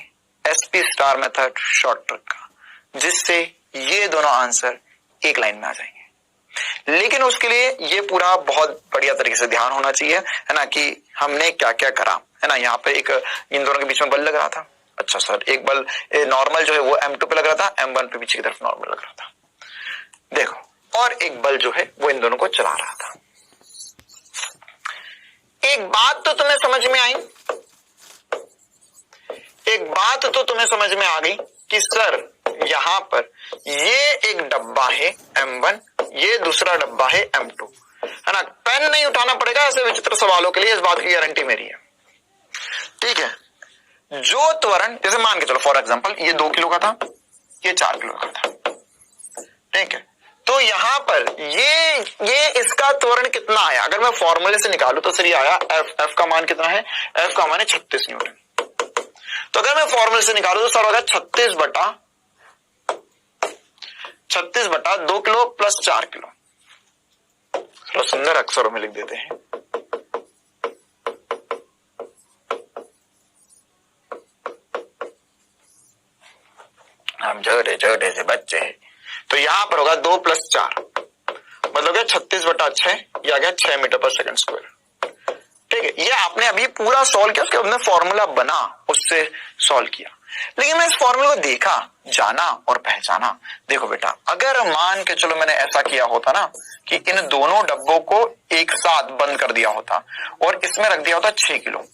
SP star method short trick का, जिससे ये दोनों आंसर एक लाइन में आ जाएंगे। लेकिन उसके लिए ये पूरा बहुत बढ़िया तरीके से ध्यान होना चाहिए, है ना, कि हमने क्या क्या करा, है ना। यहाँ पे एक इन दोनों के बीच में बल लग रहा था, अच्छा सर एक बल नॉर्मल जो है वो M2 पे लग रहा था, M1 पे पीछे की तरफ नॉर्मल लग रहा था, देखो, और एक बल जो है वो इन दोनों को चला रहा था। एक बात तो तुम्हें समझ में आई, एक बात तो तुम्हें समझ में आ गई कि सर यहां पर ये एक डब्बा है M1, ये दूसरा डब्बा है M2, है ना। पेन नहीं उठाना पड़ेगा ऐसे विचित्र सवालों के लिए, इस बात की गारंटी मेरी है, ठीक है। जो त्वरण, जैसे मान के चलो फॉर एग्जांपल ये 2 किलो का था, ये 4 किलो का था, ठीक है। तो यहां पर ये इसका त्वरण कितना आया, अगर मैं फॉर्मूले से निकालू तो सर ये आया f का मान कितना है, f का मान है 36 न्यूटन। तो अगर मैं फॉर्मूले से निकालू तो सर होगा 36 बटा 2 किलो प्लस 4 किलो। चलो सुंदर अक्षरों में लिख देते हैं, हम छोटे छोटे से बच्चे हैं। तो यहां पर होगा 2 + 4 मतलब क्या 36 बटा 6, यह आ गया 6 मीटर पर सेकंड स्क्वायर, ठीक है। ये आपने अभी पूरा सॉल्व किया, उसके बाद फॉर्मूला बना उससे सॉल्व किया, लेकिन मैं इस फॉर्मूले को देखा, जाना और पहचाना। देखो बेटा, अगर मान के चलो मैंने ऐसा किया होता ना कि इन दोनों डब्बों को एक साथ बंद कर दिया होता और इसमें रख दिया होता 6 किलो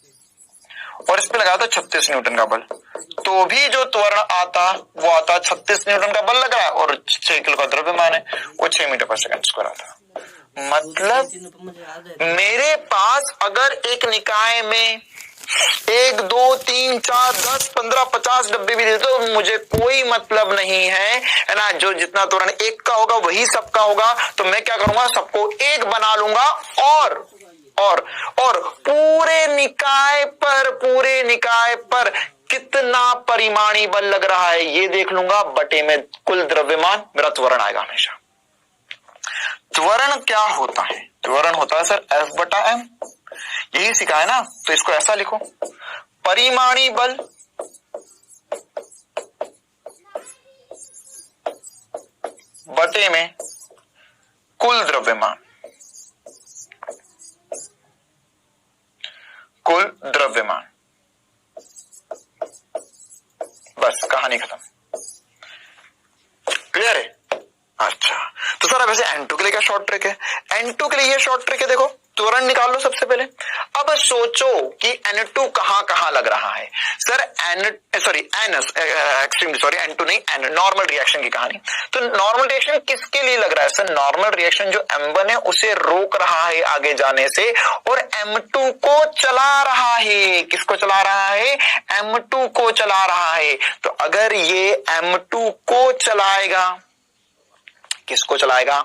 और इस पे लगा था 36 न्यूटन का बल, तो भी जो त्वरण आता वो आता 36 न्यूटन का बल लग रहा है और 6 किलो का द्रव्यमान है, वो 6 मीटर पर सेकंड स्क्वायर आता। मतलब मेरे पास अगर एक निकाय में 1 2 3 4 10 15 50 डब्बे भी दे तो मुझे कोई मतलब नहीं है ना। जो जितना त्वरण एक का होगा वही सबका होगा, तो मैं क्या करूंगा, सबको एक बना लूंगा और पूरे निकाय पर कितना परिमाणी बल लग रहा है ये देख लूंगा, बटे में कुल द्रव्यमान, मेरा त्वरण आएगा हमेशा। त्वरण क्या होता है? त्वरण होता है सर F बटा M, यही सीखा है ना, तो इसको ऐसा लिखो, परिमाणी बल बटे में कुल द्रव्यमान, कुल द्रव्यमान, बस कहानी खत्म। क्लियर है? अच्छा, तो सर अब ऐसे N2 के लिए क्या शॉर्ट ट्रिक है? N2 के लिए ये शॉर्ट ट्रिक है, देखो त्वरण निकाल लो सबसे पहले। अब सोचो कि N2 कहां कहां लग रहा है। सर N2 नहीं, N नॉर्मल रिएक्शन की कहानी। तो नॉर्मल रिएक्शन किसके लिए लग रहा है? सर नॉर्मल रिएक्शन जो M1 है उसे रोक रहा है आगे जाने से और M2 को चला रहा है। किसको चला रहा है? M2 को चला रहा है। तो अगर ये M2 को चलाएगा, किसको चलाएगा?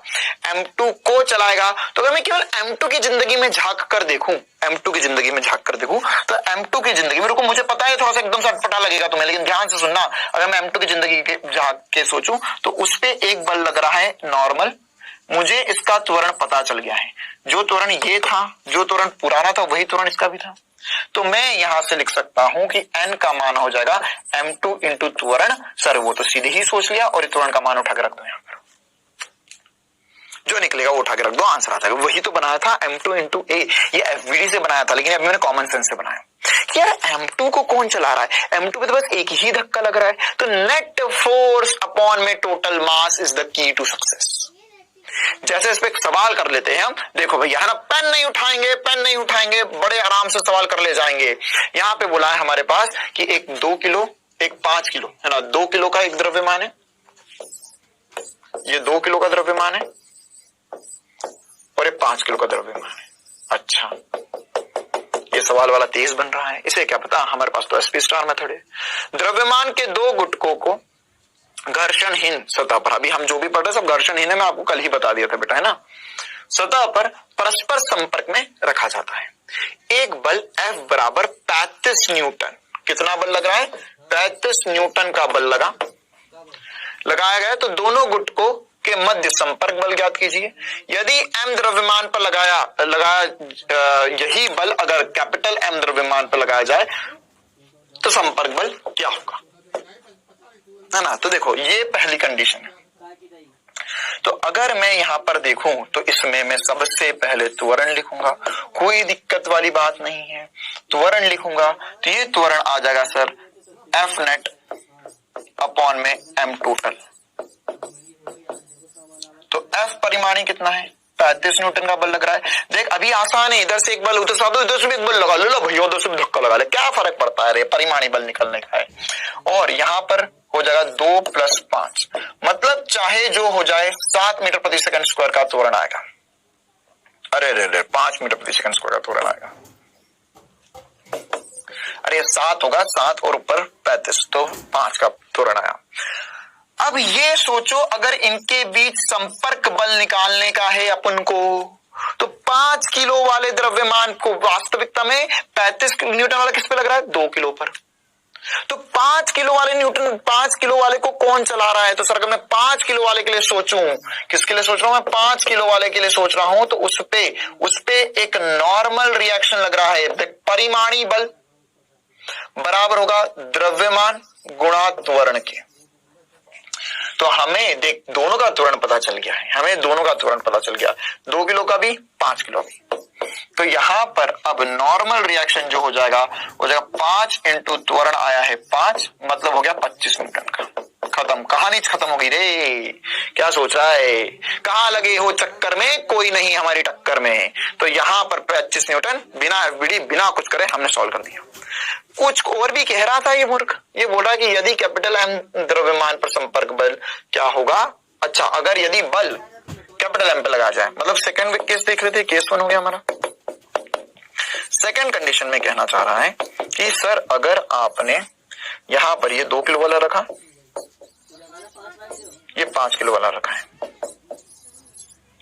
M2 को चलाएगा। तो अगर मैं केवल M2 की जिंदगी में झांक कर देखूं, M2 की जिंदगी में झांक कर देखूं, तो M2 की जिंदगी में, रुको मुझे पता है थोड़ा सा एकदम से अटपटा लगेगा तुम्हें, लेकिन ध्यान से सुनना। अगर मैं M2 की जिंदगी के झांक के सोचूं तो उस पे एक बल लग रहा है नॉर्मल, मुझे इसका त्वरण पता चल गया है। जो त्वरण ये था, जो त्वरण पुराना था, वही त्वरण इसका भी था। तो मैं यहां से लिख सकता हूं कि N का मान हो जाएगा M2 इंटू त्वरण। सर वो तो सीधे ही सोच लिया और त्वरण का मान उठा के रख दो, यहां पर जो निकलेगा वो उठा के रख दो, आंसर आ जाएगा। वही तो बनाया था M2 इंटू ए, ये FVD से बनाया था, लेकिन अभी मैंने कॉमन सेंस से बनाया। यार M2 को कौन चला रहा है? M2 पे तो बस एक ही धक्का लग रहा है। तो नेट फोर्स अपॉन में total mass is the key to success. जैसे इस पे सवाल कर लेते हैं हम, देखो भैया है ना, पेन नहीं उठाएंगे, पेन नहीं उठाएंगे, बड़े आराम से सवाल कर ले जाएंगे। यहाँ पे बोला है हमारे पास कि एक 2 किलो, एक 5 किलो, है ना, 2 किलो का एक द्रव्यमान है, ये 2 किलो का द्रव्यमान है और ये 5 किलो का द्रव्यमान है। अच्छा, ये सवाल वाला तेज बन रहा है, इसे क्या पता, हमारे पास तो SP स्टार मेथड है। द्रव्यमान के 2 गुटकों को घर्षणहीन सतह पर, अभी हम जो भी पढ़ रहे सब घर्षणहीन है, मैं आपको कल ही बता दिया था बेटा, है ना, सतह पर परस्पर संपर्क में रखा जाता है। एक बल F बराबर 35 न्यूटन, कितना बल लग रहा है? 35 न्यूटन का बल लगाया गया। तो दोनों गुटकों के मध्य संपर्क बल ज्ञात कीजिए। यदि M द्रव्यमान पर लगाया यही बल अगर कैपिटल M द्रव्यमान पर लगाया जाए तो संपर्क बल क्या होगा, है ना। तो देखो ये पहली कंडीशन है। तो अगर मैं यहां पर देखूं तो इसमें मैं सबसे पहले त्वरण लिखूंगा, कोई दिक्कत वाली बात नहीं है, त्वरण लिखूंगा। तो ये त्वरण आ जाएगा सर F नेट अपॉन में M टोटल। तो F परिमाणी कितना है? 35 न्यूटन का बल लग रहा है। देख अभी आसान है, इधर से एक बल उधर से इधर से भी एक बल लगा लो भैया, उधर से भी धक्का लगा ले, क्या फर्क पड़ता है रे, परिमाणी बल निकलने का है। और यहां पर हो जाएगा 2 + 5, मतलब चाहे जो हो जाए 7 मीटर प्रति सेकंड स्क्वायर का त्वरण आएगा। अरे रे 5 मीटर प्रति सेकंड स्क्वायर का त्वरण आएगा। अरे 7 होगा, 7 और ऊपर 35, तो 5 का त्वरण आया। अब ये सोचो अगर इनके बीच संपर्क बल निकालने का है अपन को, तो 5 किलो वाले द्रव्यमान को वास्तविकता में 35 न्यूटन वाला किस पे लग रहा है? 2 किलो पर। तो 5 किलो वाले को कौन चला रहा है? तो सर अगर मैं 5 किलो वाले के लिए सोचूं, किसके लिए सोच रहा हूं मैं? 5 किलो वाले के लिए सोच रहा हूं, तो उस पे एक नॉर्मल रिएक्शन लग रहा है। परिमाणी बल बराबर होगा द्रव्यमान गुणा त्वरण के। तो हमें देख दोनों का त्वरण पता चल गया है, 2 किलो का भी, 5 किलो भी। तो यहां पर अब नॉर्मल रिएक्शन जो हो जाएगा 5 इंटू त्वरण आया है 5, मतलब हो गया 25 न्यूटन का। खत्म, कहानी खत्म हो गई रे। क्या सोचा है, कहां लगे हो चक्कर में, कोई नहीं हमारी टक्कर में। तो यहां पर 25 न्यूटन बिना FVD बिना कुछ करे हमने सॉल्व कर दिया। कुछ और भी कह रहा था ये मूर्ख, ये बोल रहा है कि यदि कैपिटल M द्रव्यमान पर संपर्क बल क्या होगा। अच्छा, अगर यदि बल कैपिटल M पे लगा जाए, मतलब सेकंड केस देख रहे थे, केस 1 हो गया हमारा। सेकंड कंडीशन में कहना चाह रहा है कि सर अगर आपने यहां पर ये 2 किलो वाला रखा, ये 5 किलो वाला रखा है,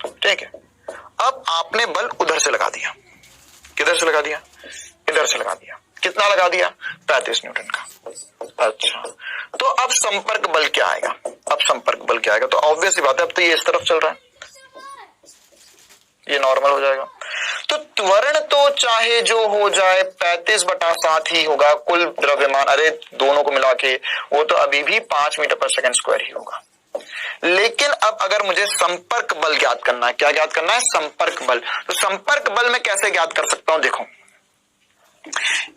ठीक है। अब आपने बल उधर से लगा दिया, किधर से लगा दिया? इधर से लगा दिया। कितना लगा दिया? 35 न्यूटन का। अच्छा, तो अब संपर्क बल क्या आएगा? अब संपर्क बल क्या आएगा? तो ऑब्वियस ही बात है, अब तो ये इस तरफ चल रहा है, ये नॉर्मल हो जाएगा। तो त्वरण तो चाहे जो हो जाए 35/7 ही होगा कुल द्रव्यमान, अरे दोनों को मिला के वो तो अभी भी 5 मीटर पर सेकंड स्क्वायर ही होगा। लेकिन अब अगर मुझे संपर्क बल ज्ञात करना है, क्या ज्ञात करना है? संपर्क बल। तो संपर्क बल मैं कैसे ज्ञात कर सकता हूं? देखो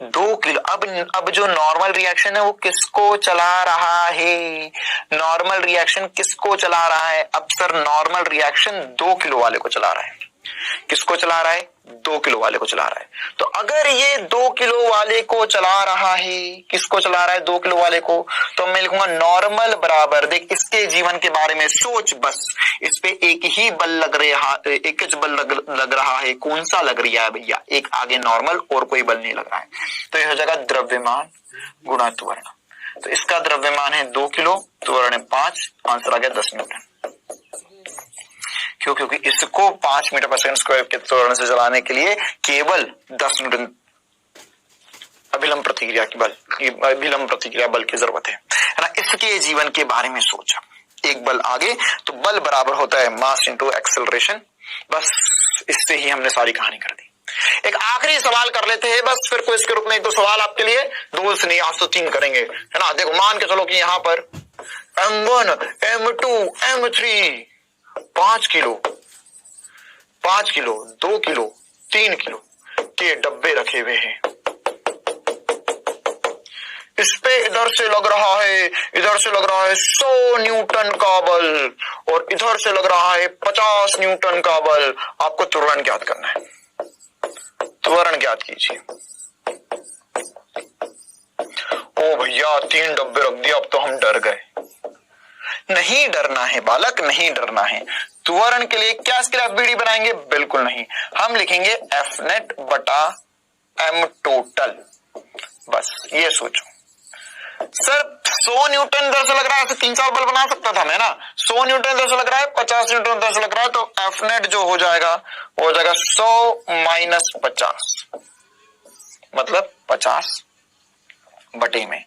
2 किलो, अब जो नॉर्मल रिएक्शन है वो किसको चला रहा है? नॉर्मल रिएक्शन किसको चला रहा है? अब सर नॉर्मल रिएक्शन 2 किलो वाले को चला रहा है। किसको चला रहा है? 2 किलो वाले को चला रहा है। तो अगर ये 2 किलो वाले को चला रहा है, किसको चला रहा है? 2 किलो वाले को। तो मैं लिखूंगा नॉर्मल बराबर, देख इसके जीवन के बारे में सोच बस, इस पे एक ही बल लग रहा, एक ही बल लग रहा है। कौन सा लग रहा है भैया? एक आगे नॉर्मल, और कोई बल नहीं लग रहा है। तो ये हो जाएगा द्रव्यमान गुणा त्वरण। तो इसका द्रव्यमान है 2 किलो, त्वरण है 5, आंसर आ गया 10 न्यूटन। क्यों? क्योंकि इसको 5 मीटर पर सेकंड स्क्वायर के त्वरण से चलाने के लिए केवल 10 न्यूटन अभिलंब प्रतिक्रिया की बल, अभिलंब प्रतिक्रिया बल की जरूरत है ना। इसके जीवन के बारे में सोचा, एक बल आगे, तो बल बराबर होता है मास इंटू एक्सेलरेशन। बस इससे ही हमने सारी कहानी कर दी। एक आखिरी सवाल कर लेते हैं बस, फिर क्विज के रूप में एक दो सवाल आपके लिए, 2 से नहीं आज तो 3 करेंगे, है ना। देखो मान के चलो कि यहां पर M1, M2, M3 5 kilo, 2 kilo, 3 kilo के डब्बे रखे हुए हैं। इस पे इधर से लग रहा है, इधर से लग रहा है 100 न्यूटन का बल, और इधर से लग रहा है 50 न्यूटन का बल। आपको त्वरण ज्ञात करना है, त्वरण ज्ञात कीजिए। ओ भैया 3 डब्बे रख दिया, अब तो हम डर गए। नहीं डरना है बालक, नहीं डरना है। त्वरण के लिए क्या इसके लिए एफबीडी बनाएंगे? बिल्कुल नहीं, हम लिखेंगे एफ नेट बटा एम टोटल। बस ये सोचो सर, 100 न्यूटन इधर से लग रहा है, ऐसे 3-4 बल बना सकता था मैं ना। 100 न्यूटन इधर से लग रहा है, 50 न्यूटन इधर से लग रहा है, तो एफ नेट जो हो जाएगा वो हो जाएगा 100 माइनस 50, मतलब 50 बटे में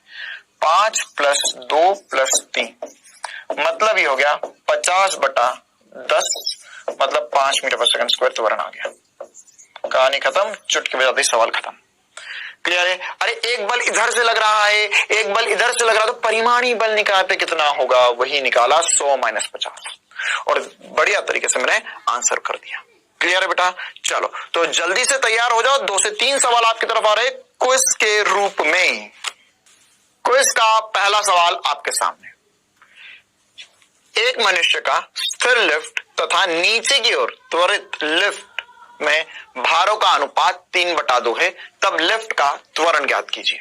5 प्लस 2 प्लस 3, मतलब ये हो गया 50 बटा 10, मतलब 5 मीटर पर सेकंड स्क्वायर त्वरण आ गया। कहानी खत्म, चुटकी बजाते सवाल खत्म। क्लियर है? अरे एक बल इधर से लग रहा है, एक बल इधर से लग रहा है, तो परिमाणी बल निकालते कितना होगा? वही निकाला 100 माइनस 50, और बढ़िया तरीके से मैंने आंसर कर दिया। क्लियर है बेटा? चलो तो जल्दी से तैयार हो जाओ, 2 से 3 सवाल आपकी तरफ आ रहे क्विज के रूप में। क्विज का पहला सवाल आपके सामने, एक मनुष्य का स्थिर लिफ्ट तथा नीचे की ओर त्वरित लिफ्ट में भारों का अनुपात 3/2 है, तब लिफ्ट का त्वरण ज्ञात कीजिए।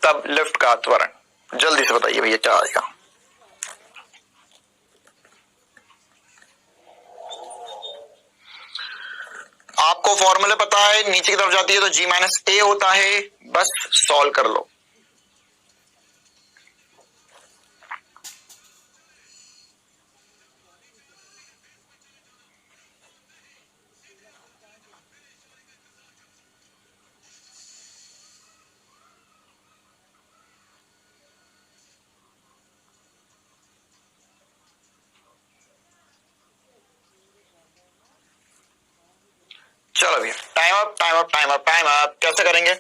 तब लिफ्ट का त्वरण जल्दी से बताइए भैया क्या आएगा? आपको फॉर्मूले पता है, नीचे की तरफ जाती है तो G माइनस A होता है, बस सॉल्व कर लो। चलो भैया time up, time up, time up, time up. कैसे करेंगे?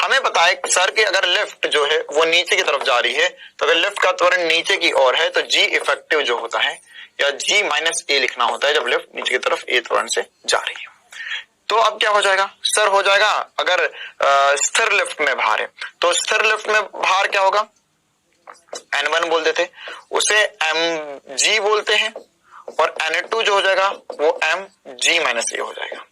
हमें पता है सर कि अगर लिफ्ट जो है वो नीचे की तरफ जा रही है, तो अगर लिफ्ट का त्वरण नीचे की ओर है तो जी इफेक्टिव जो होता है, या जी माइनस ए लिखना होता है जब लिफ्ट नीचे की तरफ ए त्वरण से जा रही है। तो अब क्या हो जाएगा सर? हो जाएगा अगर स्थिर लिफ्ट में भार है, तो स्थिर लिफ्ट में भार क्या होगा? N1 बोल देते, उसे एम जी बोलते हैं, और N2 जो हो जाएगा वो एम जी माइनस ए हो जाएगा।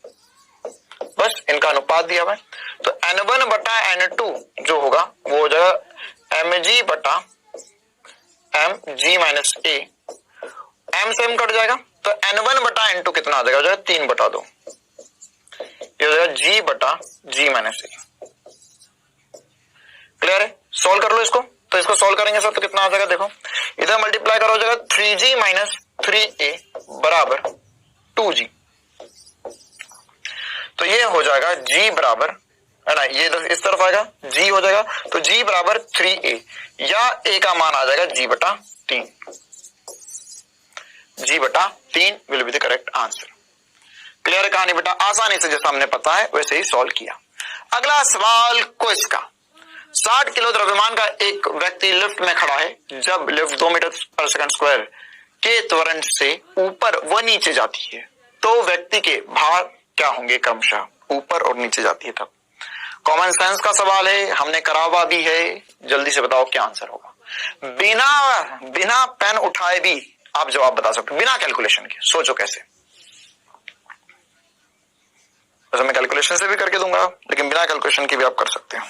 बस इनका अनुपात दिया हुआ है, तो N1 बटा N2 जो होगा वो हो जाएगा एम जी बटा एम जी माइनस ए। एम से एम कट जाएगा, तो N1 बटा N2 कितना आ जाएगा? हो जाएगा 3/2, ये हो जाएगा G बटा G माइनस ए। क्लियर है? सॉल्व कर लो इसको। तो इसको सॉल्व करेंगे सर तो कितना आ जाएगा? देखो इधर मल्टीप्लाई करो, हो जाएगा 3G माइनस 3A बराबर 2G। तो ये हो जाएगा G बराबर है ना, ये इस तरफ आएगा, जी हो जाएगा, तो जी बराबर 3a या a का मान आ जाएगा g बटा 3, g बटा 3 will be the correct answer. Clear है कहानी बेटा, आसानी से जैसा हमने पता है वैसे ही सॉल्व किया। अगला सवाल क्विज का। 60 किलो द्रव्यमान का एक व्यक्ति लिफ्ट में खड़ा है, जब लिफ्ट 2 मीटर पर सेकंड स्क्वायर के त्वरण से ऊपर व नीचे जाती है तो व्यक्ति के भार क्या होंगे क्रमशः, ऊपर और नीचे जाती है तब। कॉमन सेंस का सवाल है, हमने करा हुआ भी है, जल्दी से बताओ क्या आंसर होगा। बिना पेन उठाए भी आप जवाब बता सकते हो, बिना कैलकुलेशन के। सोचो कैसे, वैसे मैं कैलकुलेशन से भी करके दूंगा, लेकिन बिना कैलकुलेशन के भी आप कर सकते हो।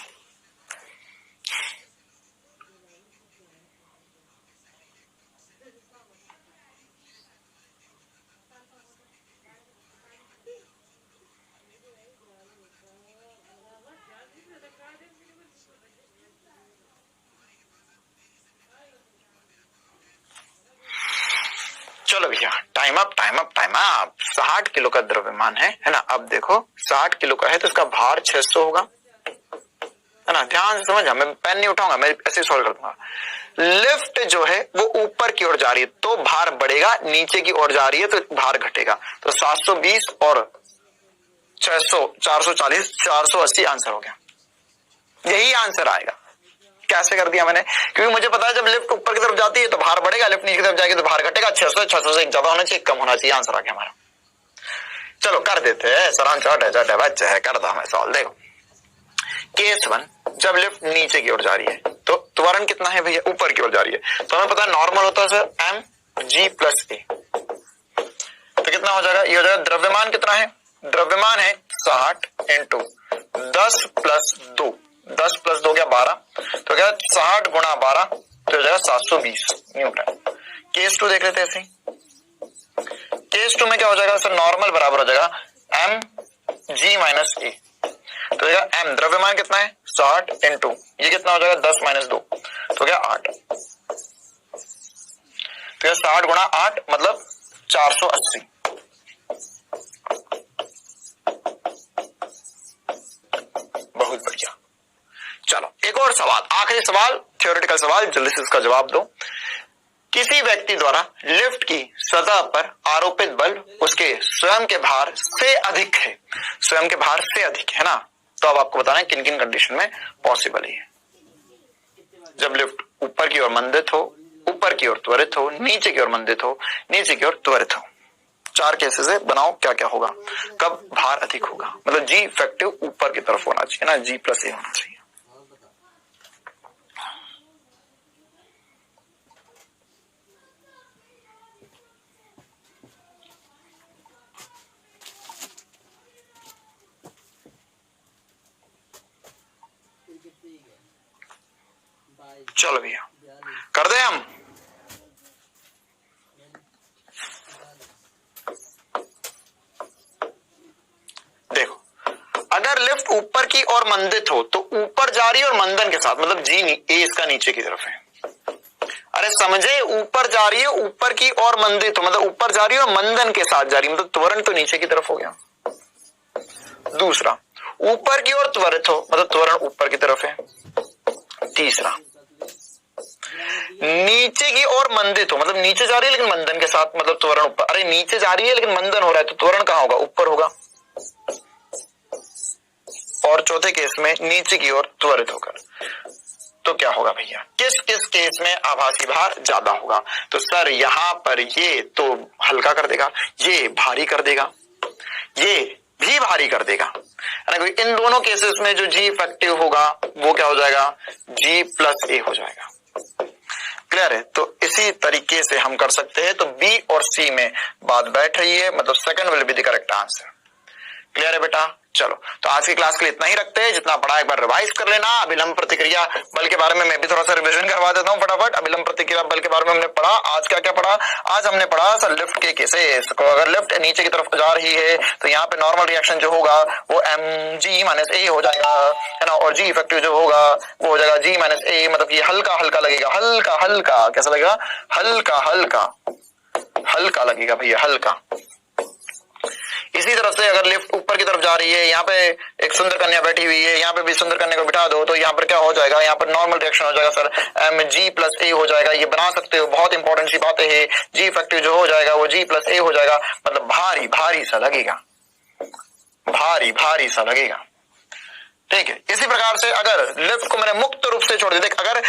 चलो भैया, time up time up time up. 60 kilo का द्रव्यमान है ना। अब देखो 60 किलो का है तो इसका भार 600 होगा, है ना। ध्यान से समझ, मैं पेन नहीं उठाऊंगा, मैं ऐसे सॉल्व कर दूंगा। लिफ्ट जो है वो ऊपर की ओर जा रही है तो भार बढ़ेगा, नीचे की ओर जा रही है तो भार घटेगा। तो 720 और 600 440 480 आंसर हो गया। यही आंसर आएगा। कैसे कर दिया मैंने, क्योंकि मुझे पता है जब लिफ्ट ऊपर की तरफ जाती है तो भार बढ़ेगा, लिफ्ट नीचे की तरफ जाएगी तो भार घटेगा। 600 से ज्यादा होना चाहिए, कम होना चाहिए, आंसर आ गया हमारा। चलो कर देते हैं, सरान चौटे बच्चे है, कर दो मैं सॉल्व। देखो केस 1, जब लिफ्ट नीचे की ओर जा रही है तो त्वरण कितना है भैया, ऊपर की ओर जा रही है। तो हमें पता है नॉर्मल होता है सर mg प्लस a, तो कितना हो जाएगा, ये हो जाएगा द्रव्यमान कितना है, द्रव्यमान है 60 इंटू 10 प्लस 2, 10 प्लस 2 गया 12, तो क्या 60 गुणा 12 तो हो जाएगा 720 न्यूटन। केस 2 देख लेते हैं ऐसे। केस 2 में क्या हो जाएगा सर, नॉर्मल बराबर हो जाएगा mg माइनस a, तो m द्रव्यमान कितना है 60 इंटू ये कितना हो जाएगा 10 माइनस 2 तो क्या 8, तो 60 गुणा 8 मतलब 480। बहुत बढ़िया। चलो एक और सवाल, आखिरी सवाल, थ्योरेटिकल सवाल, जल्दी से इसका जवाब दो। किसी व्यक्ति द्वारा लिफ्ट की सतह पर आरोपित बल उसके स्वयं के भार से अधिक है, स्वयं के भार से अधिक है ना। तो अब आपको बताना है किन किन कंडीशन में पॉसिबल है। जब लिफ्ट ऊपर की ओर मंदित हो, ऊपर की ओर त्वरित हो, नीचे की ओर मंदित हो, नीचे की ओर त्वरित हो। 4 केसेस है, बनाओ क्या क्या होगा, कब भार अधिक होगा। मतलब जी इफेक्टिव ऊपर की तरफ होना चाहिए ना, जी प्लस ए होना चाहिए। चलो भैया कर दे हम। देखो अगर लिफ्ट ऊपर की ओर मंदित हो तो ऊपर जा रही है और मंदन के साथ, मतलब जी ए इसका नीचे की तरफ है। अरे समझे, ऊपर जा रही है, ऊपर की ओर मंदित हो मतलब ऊपर जा रही है और मंदन के साथ जा रही है, मतलब त्वरण तो नीचे की तरफ हो गया। दूसरा, ऊपर की ओर त्वरित हो मतलब त्वरण ऊपर की तरफ है। तीसरा, नीचे की ओर मंदित हो मतलब नीचे जा रही है लेकिन मंदन के साथ, मतलब त्वरण ऊपर। अरे नीचे जा रही है लेकिन मंदन हो रहा है तो त्वरण कहां होगा, ऊपर होगा। और चौथे केस में नीचे की ओर त्वरित होकर, तो क्या होगा भैया, किस किस केस में आभासी भार ज्यादा होगा। तो सर यहां पर ये तो हल्का कर देगा, ये भारी कर देगा, ये भी भारी कर देगा, है ना। इन दोनों केसेस में जो जी इफेक्टिव होगा वो क्या हो जाएगा, जी प्लस ए हो जाएगा। क्लियर है, तो इसी तरीके से हम कर सकते हैं। तो बी और सी में बात बैठ रही है, मतलब second will be the correct answer. Clear है बेटा। चलो तो आज की क्लास के लिए इतना ही रखते हैं, जितना पढ़ा एक बार रिवाइज कर लेना। अभिलंब प्रतिक्रिया बल के बारे में मैं भी थोड़ा सा रिवीजन करवा देता हूँ फटाफट। अभिलंब प्रतिक्रिया बल के बारे में हमने पढ़ा, आज क्या क्या पढ़ा, आज हमने पढ़ा सर लिफ्ट के केसेस को। अगर लिफ्ट नीचे की तरफ जा रही है तो यहाँ पे नॉर्मल रिएक्शन जो होगा वो mg माइनस ए हो जाएगा, है ना। और जी इफेक्टिव जो होगा वो हो जाएगा g माइनस ए, मतलब ये हल्का हल्का लगेगा, हल्का हल्का कैसा लगेगा, हल्का हल्का हल्का लगेगा भैया, हल्का। इसी तरफ से अगर लिफ्ट ऊपर की तरफ जा रही है, यहाँ पे एक सुंदर कन्या बैठी हुई है, यहाँ पे भी सुंदर कन्या को बिठा दो, तो यहाँ पर क्या हो जाएगा, यहाँ पर नॉर्मल रिएक्शन हो जाएगा सर, G+A हो जाएगा। ये बना सकते हो, बहुत इंपॉर्टेंट सी बात है। G इफेक्टिव जो हो जाएगा वो G+A हो जाएगा, मतलब भारी भारी सा लगेगा, भारी भारी सा लगेगा। ठीक है, इसी प्रकार से अगर लिफ्ट को मैंने मुक्त रूप से छोड़ दिया, देख अगर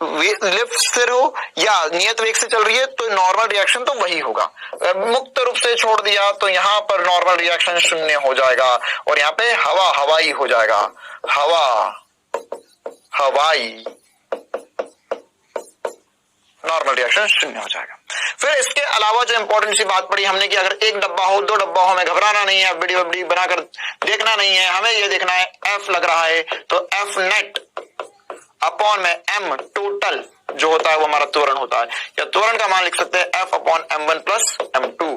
लिफ्ट स्थिर हो या नियत वेग से चल रही है तो नॉर्मल रिएक्शन तो वही होगा। मुक्त रूप से छोड़ दिया तो यहां पर नॉर्मल रिएक्शन शून्य हो जाएगा, और यहाँ पे हवा हवाई हो जाएगा, हवा हवाई, नॉर्मल रिएक्शन शून्य हो जाएगा। फिर इसके अलावा जो इंपॉर्टेंट सी बात पड़ी हमने कि अगर एक डब्बा हो, दो डब्बा हो, हमें घबराना नहीं है, बड़ी बड़ी बनाकर देखना नहीं है, हमें ये देखना है F लग रहा है तो F नेट अपॉन में M टोटल जो होता है वो हमारा त्वरण होता है, या त्वरण का मान लिख सकते हैं F upon M1 plus M2,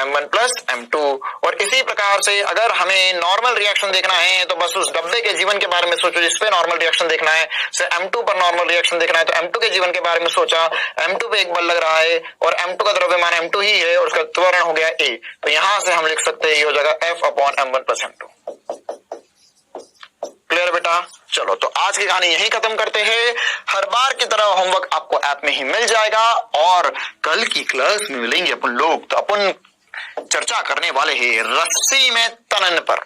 M1 plus M2। और इसी प्रकार से अगर हमें नॉर्मल रिएक्शन देखना है तो बस उस डब्बे के जीवन के बारे में सोचो जिसपे नॉर्मल रिएक्शन देखना है, से M2 पर नॉर्मल रिएक्शन देखना है तो M2 के जीवन के बारे में सोचा, M2 पे एक बल लग रहा है और M2 का द्रव्यमान M2 ही है और उसका त्वरण हो गया A, तो यहां से हम लिख सकते हैं ये हो जाएगा F upon M1 plus M2। Clear बेटा? चलो तो आज की कहानी यहीं खत्म करते हैं। हर बार की तरह होमवर्क आपको ऐप में ही मिल जाएगा और कल की क्लास में मिलेंगे अपन लोग, तो अपन चर्चा करने वाले हैं रस्सी में तनन पर।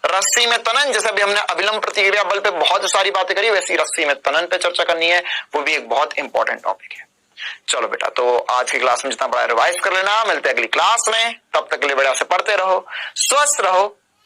रस्सी में तनन, जैसे भी हमने अभिलंब प्रतिक्रिया बल पे बहुत सारी बातें करी, वैसी रस्सी में तनन पे चर्चा करनी है, वो भी एक बहुत इंपॉर्टेंट टॉपिक है। चलो बेटा, तो आज की क्लास में जितना बड़ा रिवाइज कर लेना, मिलते हैं अगली क्लास में, तब तक के लिए बेटा से पढ़ते रहो, स्वस्थ रहो,